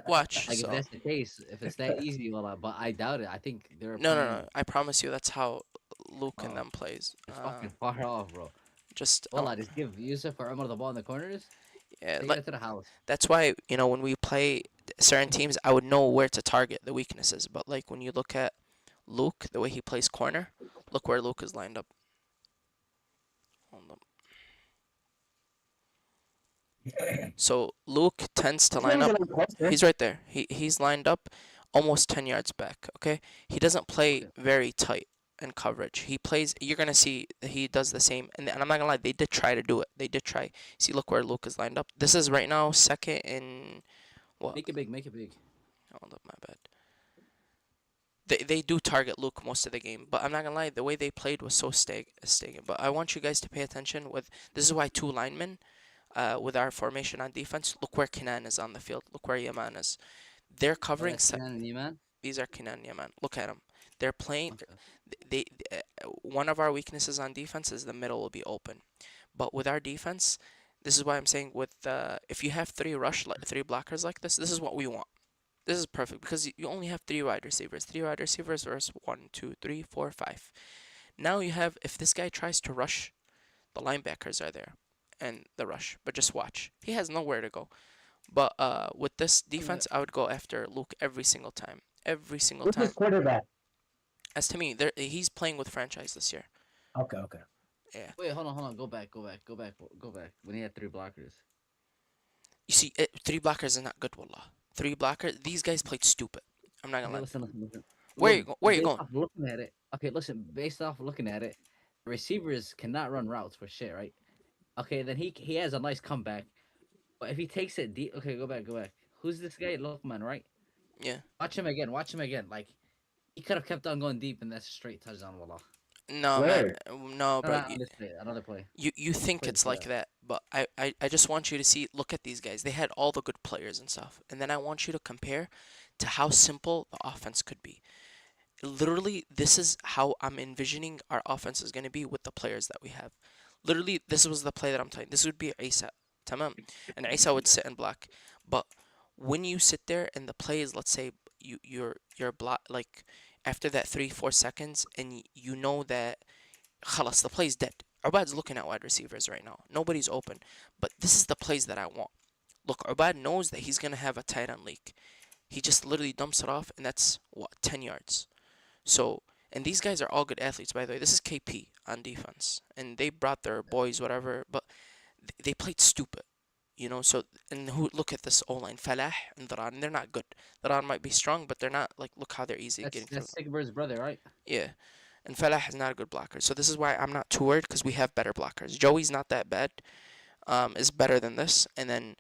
Speaker 2: watch.
Speaker 3: Like
Speaker 2: So
Speaker 3: if that's the case, if it's that easy, voila. But I doubt it. I think they're
Speaker 2: no,
Speaker 3: playing
Speaker 2: no. I promise you, that's how Luke and
Speaker 3: Oh,
Speaker 2: them plays.
Speaker 3: it's fucking far off, bro.
Speaker 2: Just
Speaker 3: Voila, just give Yusuf or Umar the ball in the corners.
Speaker 2: yeah.
Speaker 3: Take
Speaker 2: Like,
Speaker 3: it to the house.
Speaker 2: that's why when we play certain teams, I would know where to target the weaknesses. But like when you look at Luke, the way he plays corner, look where Luke is lined up. Hold up. So Luke tends to line up. He's right there. He's lined up almost 10 yards back, okay? He doesn't play
Speaker 3: Okay.
Speaker 2: very tight in coverage. He plays, you're going to see that he does the same. And I'm not going to lie, they did try to do it. They did try. See, look where Luke is lined up. This is right now 2nd and what?
Speaker 3: Make it big. Make it big.
Speaker 2: Hold up, my bad. They do target Luke most of the game, but I'm not gonna lie, the way they played was so stagnant. But I want you guys to pay attention with this is why 2 linemen, with our formation on defense. Look where Kenan is on the field. Look where Yaman is. They're covering.
Speaker 3: That's Kenan and Iman.
Speaker 2: These are Kenan and Yaman. Look at them. They're playing.
Speaker 3: Okay.
Speaker 2: They one of our weaknesses on defense is the middle will be open, but with our defense, this is why I'm saying with if you have 3 blockers like this is what we want. This is perfect because you only have 3 wide receivers. 3 wide receivers versus 1, 2, 3, 4, 5. Now you have, if this guy tries to rush, the linebackers are there and the rush. But just watch. He has nowhere to go. But with this defense, I would go after Luke every single time. Every single
Speaker 1: Who's
Speaker 2: time.
Speaker 1: his quarterback?
Speaker 2: As to me, he's playing with franchise this year.
Speaker 1: Okay.
Speaker 2: Yeah.
Speaker 3: Wait, hold on. Go back. When he had 3 blockers.
Speaker 2: You see, 3 blockers is not good, wallah. 3 blockers. These guys played stupid. I'm not gonna
Speaker 3: Okay,
Speaker 2: lie.
Speaker 3: listen.
Speaker 2: Where you
Speaker 3: Look,
Speaker 2: where you
Speaker 3: based
Speaker 2: going?
Speaker 3: off looking at it. Okay, listen. Based off looking at it, receivers cannot run routes for shit, right? Okay, then he has a nice comeback, but if he takes it deep, okay, go back. Who's this guy? Lokman, right?
Speaker 2: Yeah.
Speaker 3: Watch him again. Like he could have kept on going deep, and that's a straight touchdown, wallah.
Speaker 2: No,
Speaker 1: Where?
Speaker 2: man. No,
Speaker 3: No,
Speaker 2: bro.
Speaker 3: not on this play, another play.
Speaker 2: You think
Speaker 3: Play
Speaker 2: it's
Speaker 3: before
Speaker 2: like that, but I just want you to see, look at these guys. They had all the good players and stuff. And then I want you to compare to how simple the offense could be. Literally, this is how I'm envisioning our offense is going to be with the players that we have. Literally, this was the play that I'm telling. This would be Isa. Tamam. And Isa would sit and block. But when you sit there and the play is, let's say, you're block, like after that 3-4 seconds, and you know that خلاص, the play's dead. Ubad's looking at wide receivers right now. Nobody's open. But this is the plays that I want. Look, Ubad knows that he's going to have a tight end leak. He just literally dumps it off, and that's, 10 yards. So, and these guys are all good athletes, by the way. This is KP on defense. And they brought their boys, whatever, but they played stupid. So, and look at this O-line. Falah and Daran, they're not good. Daran might be strong, but they're not, like, look how they're easy getting through.
Speaker 3: That's Sigbird's brother, right?
Speaker 2: Yeah. And Falah is not a good blocker. So this is why I'm not too worried because we have better blockers. Joey's not that bad. Is better than this. And then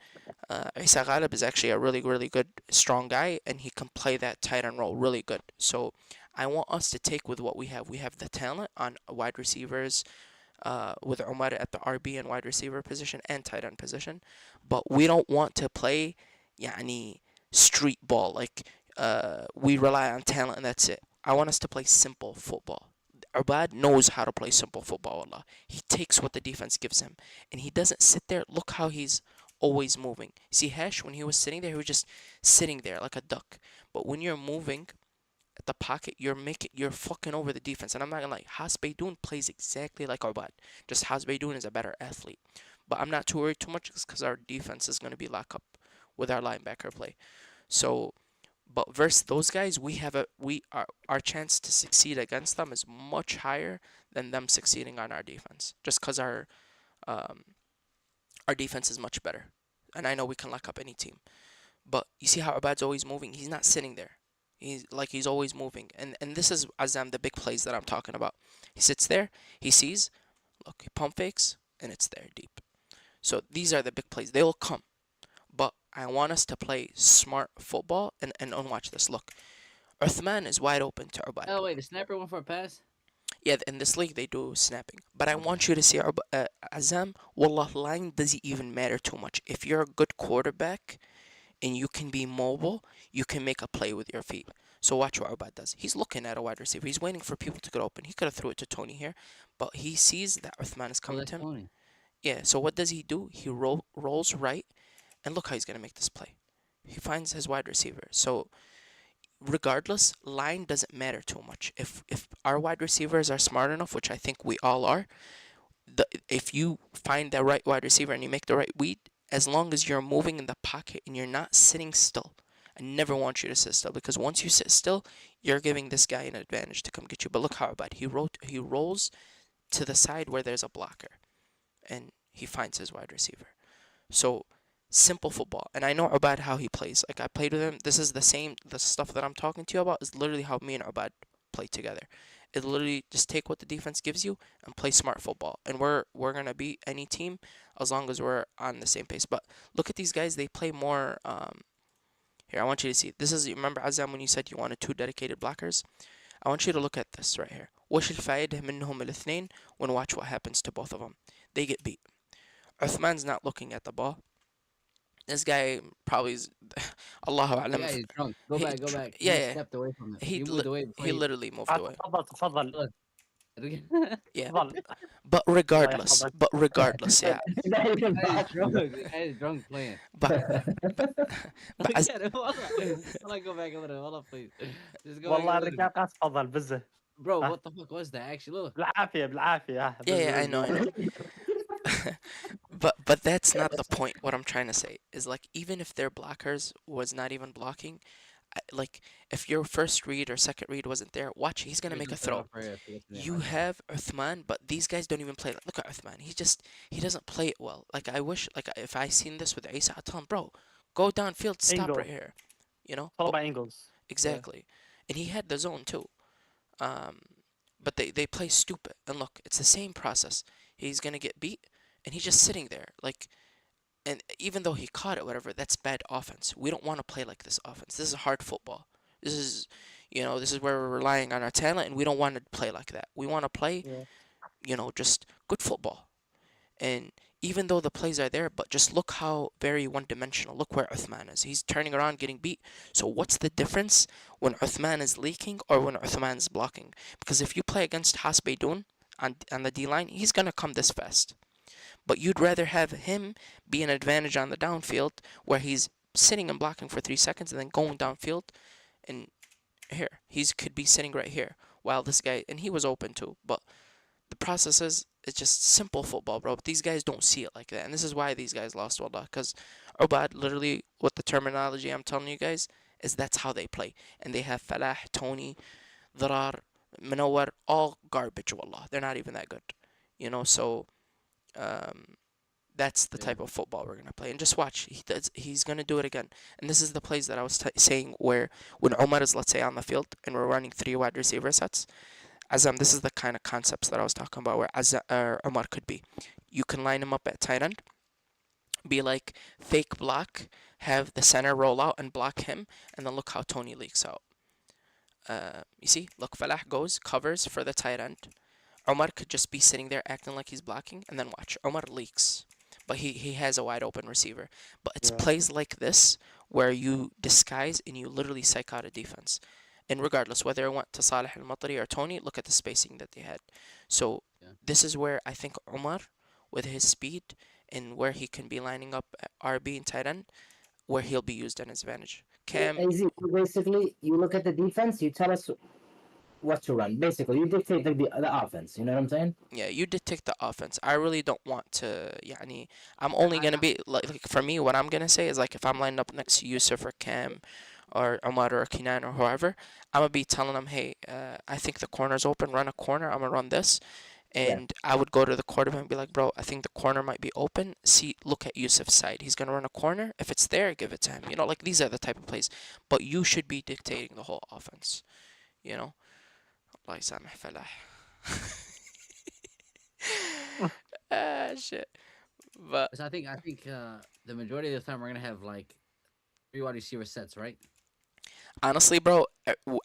Speaker 2: Isa Ghalib is actually a really, really good, strong guy. And he can play that tight end role really good. So I want us to take with what we have. We have the talent on wide receivers with Umar at the RB and wide receiver position and tight end position. But we don't want to play يعني street ball. Like we rely on talent and that's it. I want us to play simple football. Ubad knows how to play simple football, Allah. He takes what the defense gives him. And he doesn't sit there. Look how he's always moving. See, Hesh, when he was sitting there, he was just sitting there like a duck. But when you're moving at the pocket, you're fucking over the defense. And I'm not gonna lie, Hasbeidoun plays exactly like Ubad. Just Hasbeidoun is a better athlete. But I'm not too worried too much because our defense is gonna be locked up with our linebacker play. So, but versus those guys, our chance to succeed against them is much higher than them succeeding on our defense, just because um, our defense is much better. And I know we can lock up any team. But you see how Abad's always moving? He's not sitting there. He's always moving. And this is Azam, the big plays that I'm talking about. He sits there, he sees, look, he pump fakes, and it's there deep. So these are the big plays. They will come. But I want us to play smart football and watch this. Look, Uthman is wide open to Ubad.
Speaker 3: Oh wait, the sniper went for a pass.
Speaker 2: Yeah, in this league they do snapping. But I
Speaker 3: Okay.
Speaker 2: want you to see Azam, wallah, line doesn't even matter too much. If you're a good quarterback and you can be mobile, you can make a play with your feet. So watch what Ubad does. He's looking at a wide receiver. He's waiting for people to get open. He could have threw it to Tony here, but he sees that Uthman is
Speaker 3: Oh,
Speaker 2: coming
Speaker 3: that's
Speaker 2: to him.
Speaker 3: Tony.
Speaker 2: Yeah, so what does he do? He rolls right, and look how he's going to make this play. He finds his wide receiver. So regardless, line doesn't matter too much. If our wide receivers are smart enough, which I think we all are, if you find the right wide receiver and you make the right read, as long as you're moving in the pocket and you're not sitting still, I never want you to sit still, because once you sit still, you're giving this guy an advantage to come get you. But look how bad he rolls to the side where there's a blocker, and he finds his wide receiver. So simple football. And I know Ubad how he plays. Like, I played with him. This is the stuff that I'm talking to you about is literally how me and Ubad play together. It literally just take what the defense gives you and play smart football. And we're gonna beat any team as long as we're on the same pace. But look at these guys, they play more here, I want you to see. This is, remember Azam when you said you wanted 2 dedicated blockers? I want you to look at this right here. وش الفائدة منهم الاثنين, when watch what happens to both of them. They get beat. Uthman's not looking at the ball. This guy probably is, Allahu A'lam.
Speaker 3: Yeah, he's drunk. Go
Speaker 2: he
Speaker 3: back, go
Speaker 2: tr-
Speaker 3: back.
Speaker 2: yeah,
Speaker 3: He
Speaker 2: yeah.
Speaker 3: stepped away from it.
Speaker 2: He
Speaker 3: He
Speaker 2: li-
Speaker 3: moved away before
Speaker 2: He literally moved away.
Speaker 4: تفضل تفضل
Speaker 2: Yeah.
Speaker 4: تفضل.
Speaker 2: But regardless, yeah.
Speaker 1: He's not even
Speaker 3: That is
Speaker 1: blocking.
Speaker 3: drunk. That is drunk playing.
Speaker 2: But
Speaker 3: Look
Speaker 2: as-
Speaker 3: at him. Hold on, go back over there. Hold on, please. Just go
Speaker 4: والله
Speaker 3: back over there.
Speaker 4: الرجال تفضل بزه.
Speaker 3: Bro, what the fuck was that? Actually, look.
Speaker 4: بالعافية بالعافية.
Speaker 2: yeah, I know. But that's not the point. What I'm trying to say is, like, even if their blockers was not even blocking, like, if your first read or second read wasn't there, watch, he's gonna make a throw. You have Uthman, but these guys don't even play. Look at Uthman. He doesn't play it well. Like, I wish, like, if I seen this with Isa, I'd tell him, bro, go downfield, stop
Speaker 4: Ingle.
Speaker 2: right here. You know?
Speaker 4: Follow
Speaker 2: But-
Speaker 4: by Ingles.
Speaker 2: exactly. And he had the zone too. But they play stupid. And look, it's the same process. He's gonna get beat, and he's just sitting there, like. And even though he caught it, whatever, that's bad offense. We don't want to play like this offense. This is hard football. This is, this is where we're relying on our talent, and we don't want to play like that. We want to play,
Speaker 4: Yeah.
Speaker 2: just good football. And even though the plays are there, but just look how very one-dimensional. Look where Uthman is. He's turning around, getting beat. So what's the difference when Uthman is leaking or when Uthman is blocking? Because if you play against Has Beidoun on the D-line, he's going to come this fast. But you'd rather have him be an advantage on the downfield where he's sitting and blocking for 3 seconds and then going downfield. And here, could be sitting right here while this guy, and he was open too. But the process is, it's just simple football, bro. But these guys don't see it like that. And this is why these guys lost, wallah. Because Ubad, literally, what the terminology I'm telling you guys, is that's how they play. And they have Falah, Tony, Dharar, Manawar, all garbage, wallah. They're not even that good. So that's the type of football we're gonna play. And just watch, he's gonna do it again. And this is the plays that I was saying, where when Omar is, let's say, on the field and we're running 3 wide receiver sets, Azam, this is the kind of concepts that I was talking about, where Omar could be. You can line him up at tight end, be like fake block, have the center roll out and block him, and then look how Tony leaks out. You see, look, Falah goes, covers for the tight end. Omar could just be sitting there acting like he's blocking, and then watch, Omar leaks. But he has a wide open receiver. But it's plays like this where you disguise and you literally psych out a defense. And regardless, whether it went to Saleh Al-Matari or Tony, look at the spacing that they had. So this is where I think Omar, with his speed and where he can be lining up at RB and tight end, where he'll be used in his advantage. Cam,
Speaker 1: Basically, you look at the defense, you tell us what to run. Basically, you dictate the offense. You know what I'm saying?
Speaker 2: Yeah, you dictate the offense. I really don't want to. Yani, I'm only gonna
Speaker 3: I-
Speaker 2: be like for me. What I'm gonna say is like if I'm lined up next to Yusuf or Cam, or Omar or Kinan or whoever, I'm gonna be telling them, hey, I think the corner's open. Run a corner. I'm gonna run this,
Speaker 1: Yeah.
Speaker 2: and I would go to the quarterback and be like, bro, I think the corner might be open. See, look at Yusuf's side. He's gonna run a corner. If it's there, give it to him. You know, like these are the type of plays. But you should be dictating the whole offense. You know. الله يسامح فلاح. Ah, shit. But
Speaker 3: So I think the majority of the time we're gonna have like 3 wide receiver sets, right?
Speaker 2: honestly, bro,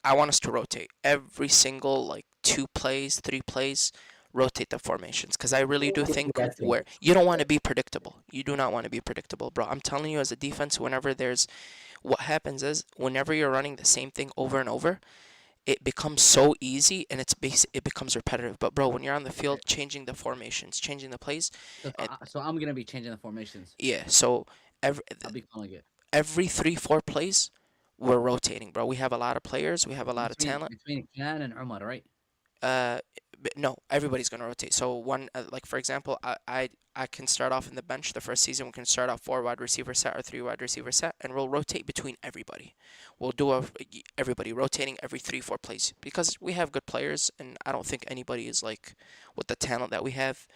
Speaker 2: I want us to rotate every single like 2 plays, 3 plays, rotate the formations because I really do think
Speaker 1: That's it.
Speaker 2: where you don't want to be predictable. You do not want to be predictable, bro. I'm telling you, as a defense, whenever there's what happens is whenever you're running the same thing over and over, it becomes so easy and it becomes repetitive. But bro, when you're on the field, changing the formations, changing the plays, and
Speaker 3: So I'm gonna be changing the formations.
Speaker 2: yeah, so every
Speaker 3: I'll be calling it
Speaker 2: every 3, 4 plays, we're rotating, bro. We have a lot of players. We have a lot of talent.
Speaker 3: between Can and Umar, right?
Speaker 2: Uh, no, everybody's gonna rotate. So one, like for example, I can start off in the bench the first season. We can start off 4 wide receiver set or 3 wide receiver set, and we'll rotate between everybody. We'll do everybody rotating every 3, 4 plays because we have good players, and I don't think anybody is like with the talent that we have.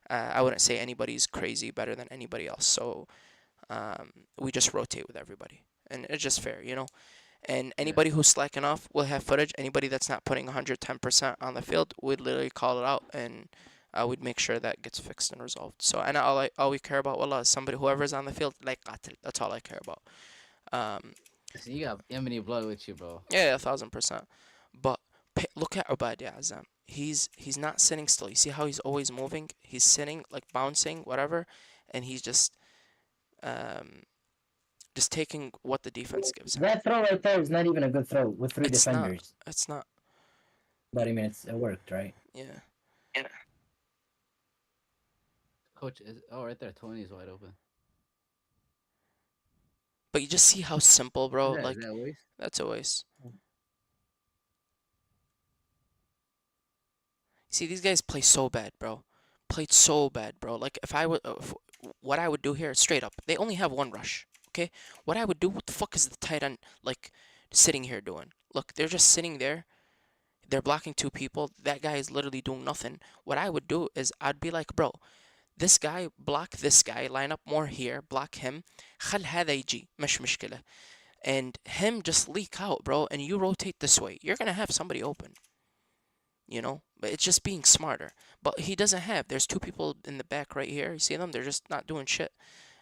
Speaker 2: I wouldn't say anybody's crazy better than anybody else. So we just rotate with everybody, and it's just fair, you know. And anybody who's slacking off will have footage. Anybody that's not putting 110% on the field, we'd literally call it out, and we'd make sure that gets fixed and resolved. So, and all we care about, wallah, is somebody, whoever's on the field, like qatil. That's all I care about.
Speaker 3: So you got Yemeni blood with you, bro.
Speaker 2: Yeah, 1,000%. But look at Ubad, ya Azam. He's not sitting still. You see how he's always moving? He's sitting, like bouncing, whatever, and he's um, just taking what the defense gives him.
Speaker 1: That throw right there is not even a good throw with 3
Speaker 2: It's not.
Speaker 1: defenders.
Speaker 2: It's not.
Speaker 1: But I mean, it worked, right?
Speaker 2: Yeah.
Speaker 3: Coach is right there. Tony's wide open.
Speaker 2: But you just see how simple, bro.
Speaker 3: Is
Speaker 2: Like
Speaker 3: that a waste?
Speaker 2: that's a waste. See, these guys play so bad, bro. Played so bad, bro. Like if I would, what I would do here, straight up, they only have 1 rush. Okay, what I would do, what the fuck is the tight end like sitting here doing? Look, they're just sitting there. They're blocking 2 people. That guy is literally doing nothing. What I would do is I'd be like, bro, this guy block this guy, line up more here, block him. خل هذا يجي مش مشكلة. And him just leak out, bro, and you rotate this way. You're gonna have somebody open. You know, but it's just being smarter. But he doesn't have. There's 2 people in the back right here. You see them? They're just not doing shit.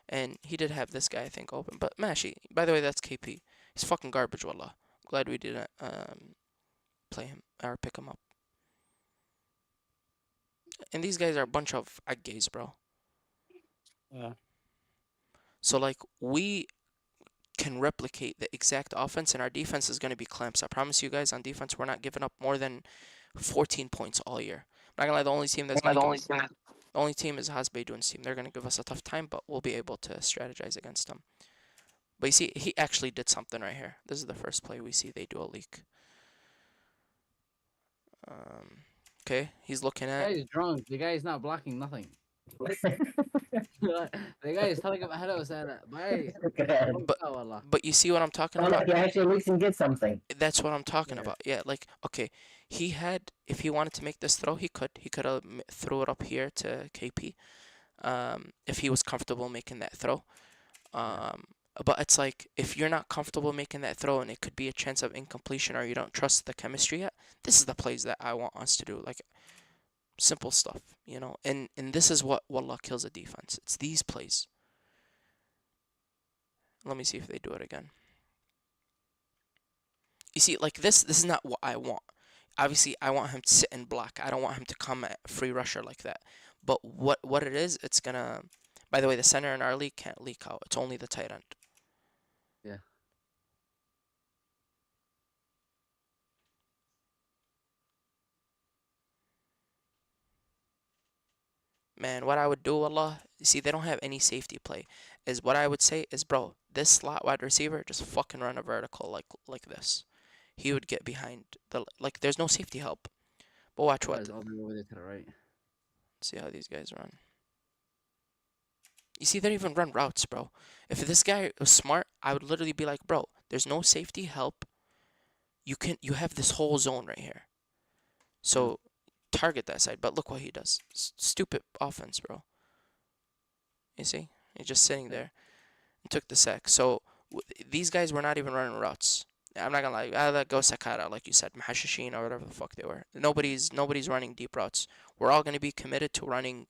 Speaker 2: And he did have this guy, I think, open. But Mashi, by the way, that's KP. He's fucking garbage, wallah. Glad we didn't play him or pick him up. And these guys are a bunch of aggays, bro.
Speaker 4: Yeah.
Speaker 2: So like we can replicate the exact offense, and our defense is going to be clamps. I promise you guys, on defense, we're not giving up more than 14 points all year. I'm not gonna lie, the only team that's gonna the only team is Hasbeidun's team. They're gonna give us a tough time, but we'll be able to strategize against them. But you see, he actually did something right here. This is the first play we see they do a leak. Okay, he's looking
Speaker 3: The
Speaker 2: at.
Speaker 3: guy is drunk. The guy is not blocking nothing. The guy is telling him ahead of us that bye.
Speaker 2: But you see what I'm talking
Speaker 1: Oh,
Speaker 2: about?
Speaker 1: look, he actually looks and gets something.
Speaker 2: That's what I'm talking
Speaker 3: Yeah.
Speaker 2: about. Yeah, like okay, he had if he wanted to make this throw, he could have threw it up here to KP, if he was comfortable making that throw. But it's like if you're not comfortable making that throw and it could be a chance of incompletion or you don't trust the chemistry yet, this is the plays that I want us to do. Like simple stuff, you know. And this is what wallah kills a defense. It's these plays. Let me see if they do it again. You see, like this is not what I want. Obviously, I want him to sit and block. I don't want him to come at free rusher like that. But what it is, it's gonna. By the way, the center in our league can't leak out. It's only the tight end.
Speaker 3: Yeah.
Speaker 2: Man, what I would do, wallah, you see, they don't have any safety play. Is what I would say is, bro, this slot wide receiver just fucking run a vertical like this. he would get behind like there's no safety help. But watch what.
Speaker 3: Guys all the way over there to the right.
Speaker 2: See how these guys run. You see, they don't even run routes, bro. If this guy was smart, I would literally be like, bro, there's no safety help. You have this whole zone right here. So target that side. But look what he does. Stupid offense, bro. You see? He's just sitting there and took the sack. So these guys were not even running routes. I'm not gonna lie. I let go Sakara, like you said, Mahashishin or whatever the fuck they were. Nobody's running deep routes. We're all gonna be committed to running.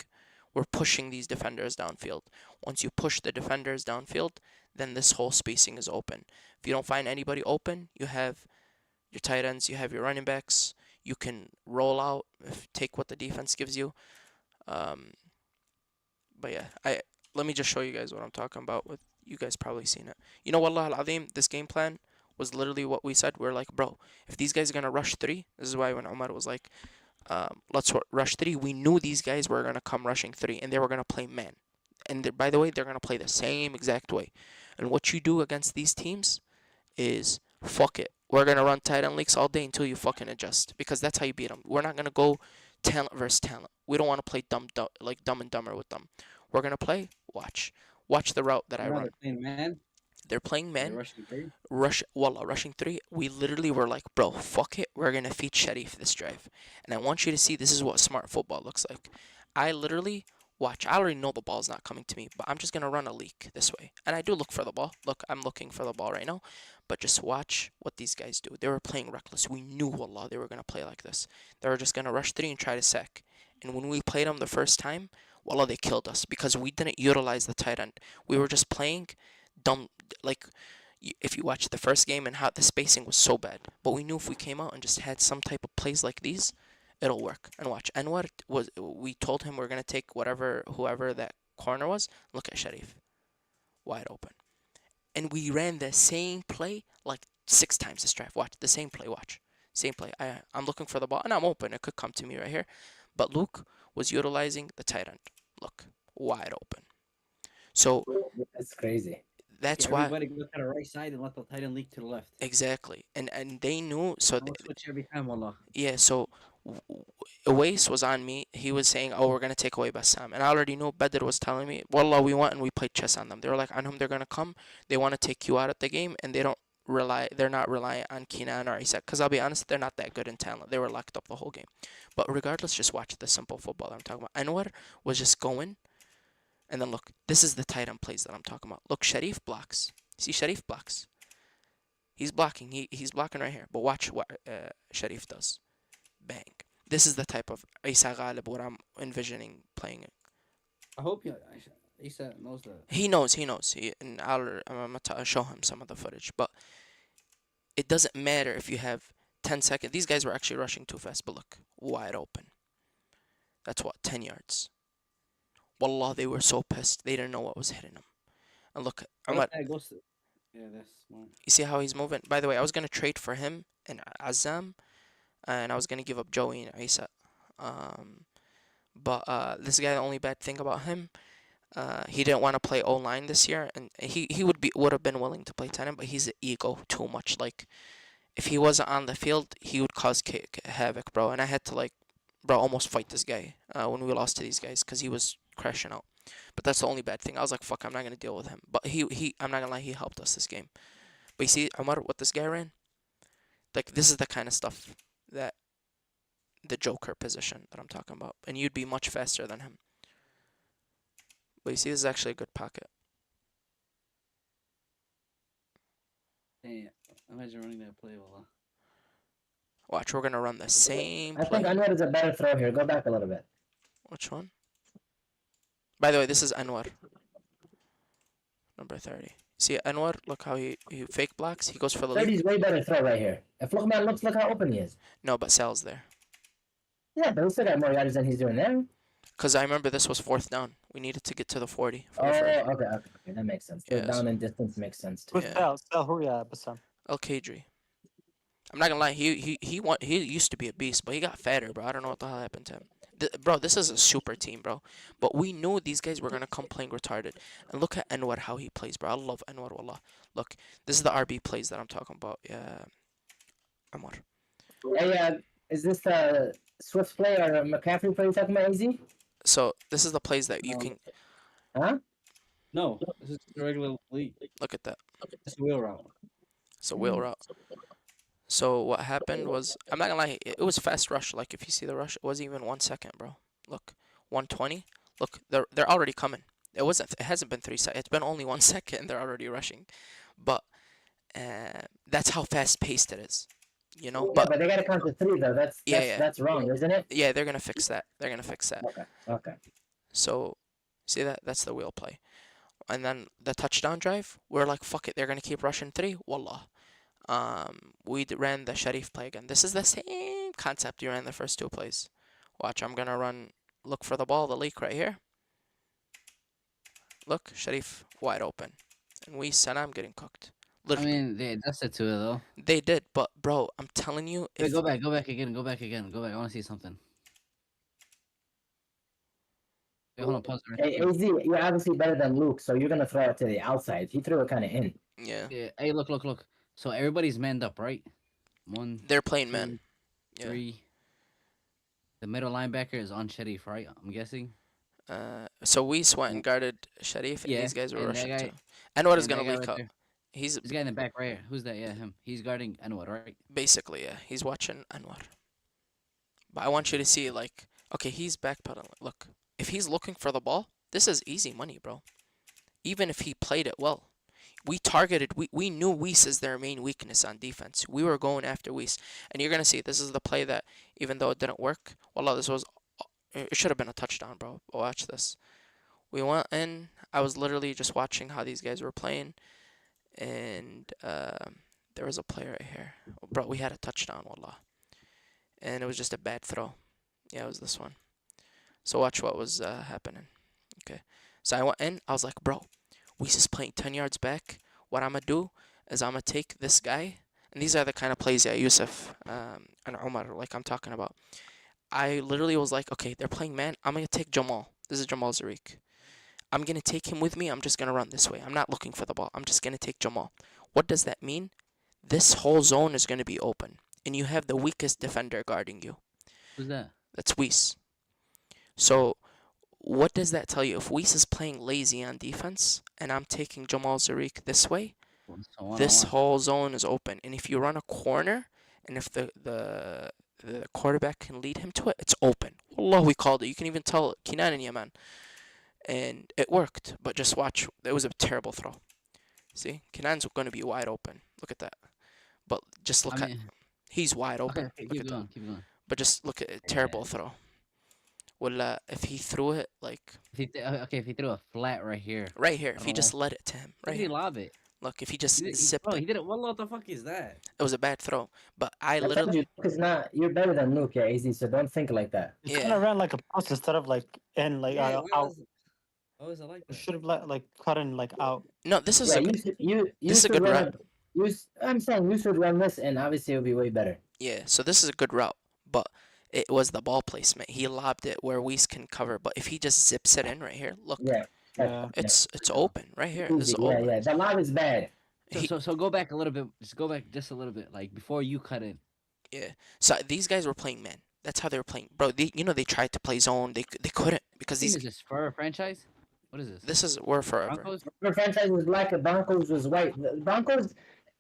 Speaker 2: We're pushing these defenders downfield. Once you push the defenders downfield, then this whole spacing is open. If you don't find anybody open, you have your tight ends, you have your running backs. You can roll out, take what the defense gives you. But yeah, let me just show you guys what I'm talking about. With you guys probably seen it. You know, Wallah al-Azim, this game plan was literally what we said. We're like, bro, if these guys are gonna rush 3, this is why when Omar was like, let's rush 3, we knew these guys were gonna come rushing 3, and they were gonna play man. And by the way, they're gonna play the same exact way. And what you do against these teams is fuck it. We're gonna run tight end leaks all day until you fucking adjust, because that's how you beat them. We're not gonna go talent versus talent. We don't want to play dumb and dumber with them. We're gonna play watch the route that I run.
Speaker 3: Man,
Speaker 2: They're playing
Speaker 3: they're
Speaker 2: man.
Speaker 3: rushing three.
Speaker 2: Rushing 3. We literally were like, bro, fuck it. We're gonna feed Sharif this drive, and I want you to see this is what smart football looks like. I literally watch. I already know the ball's not coming to me, but I'm just gonna run a leak this way, and I do look for the ball. Look, I'm looking for the ball right now, but just watch what these guys do. They were playing reckless. We knew, wallah, they were gonna play like this. They were just gonna rush 3 and try to sack. And when we played them the first time, wallah, they killed us because we didn't utilize the tight end. We were just playing dumb, like if you watch the first game and how the spacing was so bad. But we knew if we came out and just had some type of plays like these, it'll work. And watch, Anwar we told him we're gonna take whoever that corner was. Look at Sharif, wide open, and we ran the same play like 6 times this drive. Watch the same play. Watch, same play. I'm looking for the ball and I'm open. It could come to me right here, but Luke was utilizing the tight end. Look, wide open. So
Speaker 1: That's crazy.
Speaker 2: that's why
Speaker 3: Everybody go to the right side and let the tight end leak to the left.
Speaker 2: exactly, and they knew. So
Speaker 3: Don't switch every time, wallah.
Speaker 2: yeah, so Awais was on me. He was saying, "Oh, we're gonna take away Bassam," and I already knew. Badr was telling me, "Wallah, we went and we played chess on them." They were like, "On whom they're gonna come? They want to take you out of the game, and they don't rely. They're not reliant on Kenan or Isaac. Because I'll be honest, they're not that good in talent. They were locked up the whole game. But regardless, just watch the simple football I'm talking about. Anwar was just going, and then look, this is the tight end plays that I'm talking about. Look, Sharif blocks. See, Sharif blocks. He's blocking. He's blocking right here. But watch what Sharif does. Bang. This is the type of Isa Ghalib what I'm envisioning playing it.
Speaker 3: I hope Isa knows that.
Speaker 2: He knows. And I'm gonna show him some of the footage. But it doesn't matter if you have 10 seconds. These guys were actually rushing too fast. But look, wide open. That's what, 10 yards. Wallah, they were so pissed. They didn't know what was hitting them. And look,
Speaker 3: Yeah, that's smart.
Speaker 2: you see how he's moving? By the way, I was gonna trade for him and Azam, and I was gonna give up Joey and Isa. But this guy, the only bad thing about him, he didn't want to play O-line this year, and he would have been willing to play 10, but he's an ego too much. Like, if he wasn't on the field, he would cause havoc, bro. And I had to almost fight this guy when we lost to these guys because he was crashing out. But that's the only bad thing. I was like, fuck, I'm not gonna deal with him. But I'm not gonna lie, he helped us this game. But you see, Omar, what this guy ran? Like, this is the kind of stuff that the Joker position that I'm talking about, and you'd be much faster than him. But you see, this is actually a good pocket.
Speaker 3: Hey, imagine running that play, wallah.
Speaker 2: Watch, we're gonna run the same
Speaker 1: I think
Speaker 2: play.
Speaker 1: Anwar is a better throw here. Go back a little bit.
Speaker 2: Which one? By the way, this is Anwar. Number 30. See Anwar? Look how he fake blocks. He goes for the lead.
Speaker 1: 30's way better throw right here. If Luqman looks, look how open he is.
Speaker 2: No, but Sal's there.
Speaker 1: Yeah, but he still got more yards than he's doing there.
Speaker 2: Because I remember this was 4th down. We needed to get to the 40. For
Speaker 1: Oh,
Speaker 2: the first.
Speaker 1: okay. That makes sense. Third
Speaker 2: Yes.
Speaker 1: down and distance makes sense too.
Speaker 4: Who's
Speaker 2: Yeah.
Speaker 4: Sal? Who ya, Bassam?
Speaker 2: El Kadri. I'm not gonna lie. He used to be a beast, but he got fatter, bro. I don't know what the hell happened to him. Bro, this is a super team, bro. But we knew these guys were gonna come playing retarded. And look at Anwar, how he plays, bro. I love Anwar, wallah. Look, this is the RB plays that I'm talking about. Yeah. Amar.
Speaker 1: Hey, is this the Swift play or McCaffrey play you're talking about, AZ?
Speaker 2: So this is the plays that you
Speaker 3: No.
Speaker 2: can
Speaker 1: Huh?
Speaker 3: No, this is the regular league.
Speaker 2: look at that.
Speaker 3: It's a wheel route.
Speaker 2: It's a wheel route. So what happened was, I'm not gonna lie, it was fast rush. Like if you see the rush, it wasn't even 1 second, bro. Look, 120. Look, they're already coming. It hasn't been 3 seconds. It's been only 1 second, and they're already rushing. But that's how fast paced it is, you know.
Speaker 1: Yeah, but they gotta count to 3 though.
Speaker 2: Yeah.
Speaker 1: That's wrong, isn't it?
Speaker 2: Yeah, they're gonna fix that. They're gonna fix that.
Speaker 1: Okay.
Speaker 2: So, see that? That's the wheel play. And then the touchdown drive, we're like, fuck it, they're gonna keep rushing 3. Wallah. We ran the Sharif play again. This is the same concept you ran the first 2 plays. Watch, I'm gonna run. Look for the ball, the leak right here. Look, Sharif wide open, and we Sanam getting cooked.
Speaker 3: I
Speaker 2: Literally,
Speaker 3: mean, they adjusted to it though.
Speaker 2: they did, but bro, I'm telling you,
Speaker 3: Wait,
Speaker 2: if
Speaker 3: go back again. Go back. I want to see something. Wait, hold on, pause it right
Speaker 1: Hey,
Speaker 3: quick.
Speaker 1: AZ, you're obviously better than Luke, so you're gonna throw it to the outside. He threw it kind of in.
Speaker 2: yeah,
Speaker 3: Yeah. Hey, look. So everybody's manned up, right? 1,
Speaker 2: they're playing man.
Speaker 3: 2,
Speaker 2: Yeah.
Speaker 3: 3. The middle linebacker is on Sharif, right? I'm guessing.
Speaker 2: So we went and guarded Sharif, and
Speaker 3: Yeah,
Speaker 2: these guys were
Speaker 3: and that
Speaker 2: rushing
Speaker 3: guy-
Speaker 2: too. And what is
Speaker 3: and that
Speaker 2: gonna
Speaker 3: guy
Speaker 2: leak
Speaker 3: right
Speaker 2: up?
Speaker 3: there.
Speaker 2: He's
Speaker 3: This guy in the back right here. Who's that? Yeah, him. He's guarding Anwar, right?
Speaker 2: basically, yeah, he's watching Anwar. But I want you to see, like, okay, he's backpedaling. Look, if he's looking for the ball, this is easy money, bro. Even if he played it well. We knew Weiss is their main weakness on defense. We were going after Weiss. And you're going to see, this is the play that, even though it didn't work, wallah, it should have been a touchdown, bro. Watch this. We went in, I was literally just watching how these guys were playing. And there was a play right here. Bro, we had a touchdown, wallah. And it was just a bad throw. Yeah, it was this one. So watch what was happening. Okay. So I went in. I was like, bro, Weiss is playing 10 yards back. What I'm going to do is I'm going to take this guy. And these are the kind of plays that Yusuf and Omar, like I'm talking about. I literally was like, okay, they're playing man. I'm going to take Jamal. This is Jamal Zarik. I'm going to take him with me. I'm just going to run this way. I'm not looking for the ball. I'm just going to take Jamal. What does that mean? This whole zone is going to be open. And you have the weakest defender guarding you.
Speaker 3: Who's that?
Speaker 2: That's Weiss. So, what does that tell you? If Weiss is playing lazy on defense, and I'm taking Jamal Zarik this way,
Speaker 3: So
Speaker 2: this
Speaker 3: 1-on-1.
Speaker 2: whole zone is open. And if you run a corner, and if the quarterback can lead him to it, it's open. Wallah, we called it. You can even tell Kinan and Yaman. And it worked. But just watch. It was a terrible throw. See? Kinan's going to be wide open. Look at that. But just look at... He's wide open.
Speaker 3: Okay,
Speaker 2: Look
Speaker 3: keep
Speaker 2: at that.
Speaker 3: going, keep going.
Speaker 2: But just look at it. Terrible throw. Well, if he threw it, like,
Speaker 3: If he threw a flat right here.
Speaker 2: right here,
Speaker 3: I
Speaker 2: if he
Speaker 3: don't
Speaker 2: just let it to him,
Speaker 3: Why
Speaker 2: right
Speaker 3: did he
Speaker 2: here.
Speaker 3: lob it?
Speaker 2: Look, if he just
Speaker 3: He
Speaker 2: zipped
Speaker 3: bro,
Speaker 2: it,
Speaker 3: he did it. What the fuck is that?
Speaker 2: it was a bad throw. But I
Speaker 1: I told
Speaker 2: literally,
Speaker 1: you, Luke is not. You're better than Luke, yeah, AZ. So don't think like that.
Speaker 4: You
Speaker 2: Yeah.
Speaker 4: kind of ran like a post instead of like in like
Speaker 3: Yeah,
Speaker 4: out.
Speaker 3: why was it like
Speaker 4: You
Speaker 3: that?
Speaker 4: should have like cut in like out.
Speaker 2: no, this is
Speaker 1: Yeah,
Speaker 2: a good,
Speaker 1: you
Speaker 2: this is a
Speaker 1: should
Speaker 2: good
Speaker 1: run
Speaker 2: route.
Speaker 1: I'm saying you should run this, and obviously it'll be way better.
Speaker 2: yeah. So this is a good route, but it was the ball placement. He lobbed it where Weiss can cover, but if he just zips it in right here, look,
Speaker 1: Yeah.
Speaker 4: Yeah.
Speaker 2: it's open right here. This is
Speaker 1: Easy. Yeah,
Speaker 2: open.
Speaker 1: yeah. The lob is bad.
Speaker 2: He-
Speaker 3: So go back a little bit. Just go back just a little bit, like before you cut in.
Speaker 2: So these guys were playing man. That's how they were playing, bro. They tried to play zone. They couldn't because
Speaker 3: Team
Speaker 2: these.
Speaker 3: is this for a franchise? What is this?
Speaker 2: This is we're forever.
Speaker 3: Broncos?
Speaker 1: The franchise was black, the Broncos was white. The Broncos,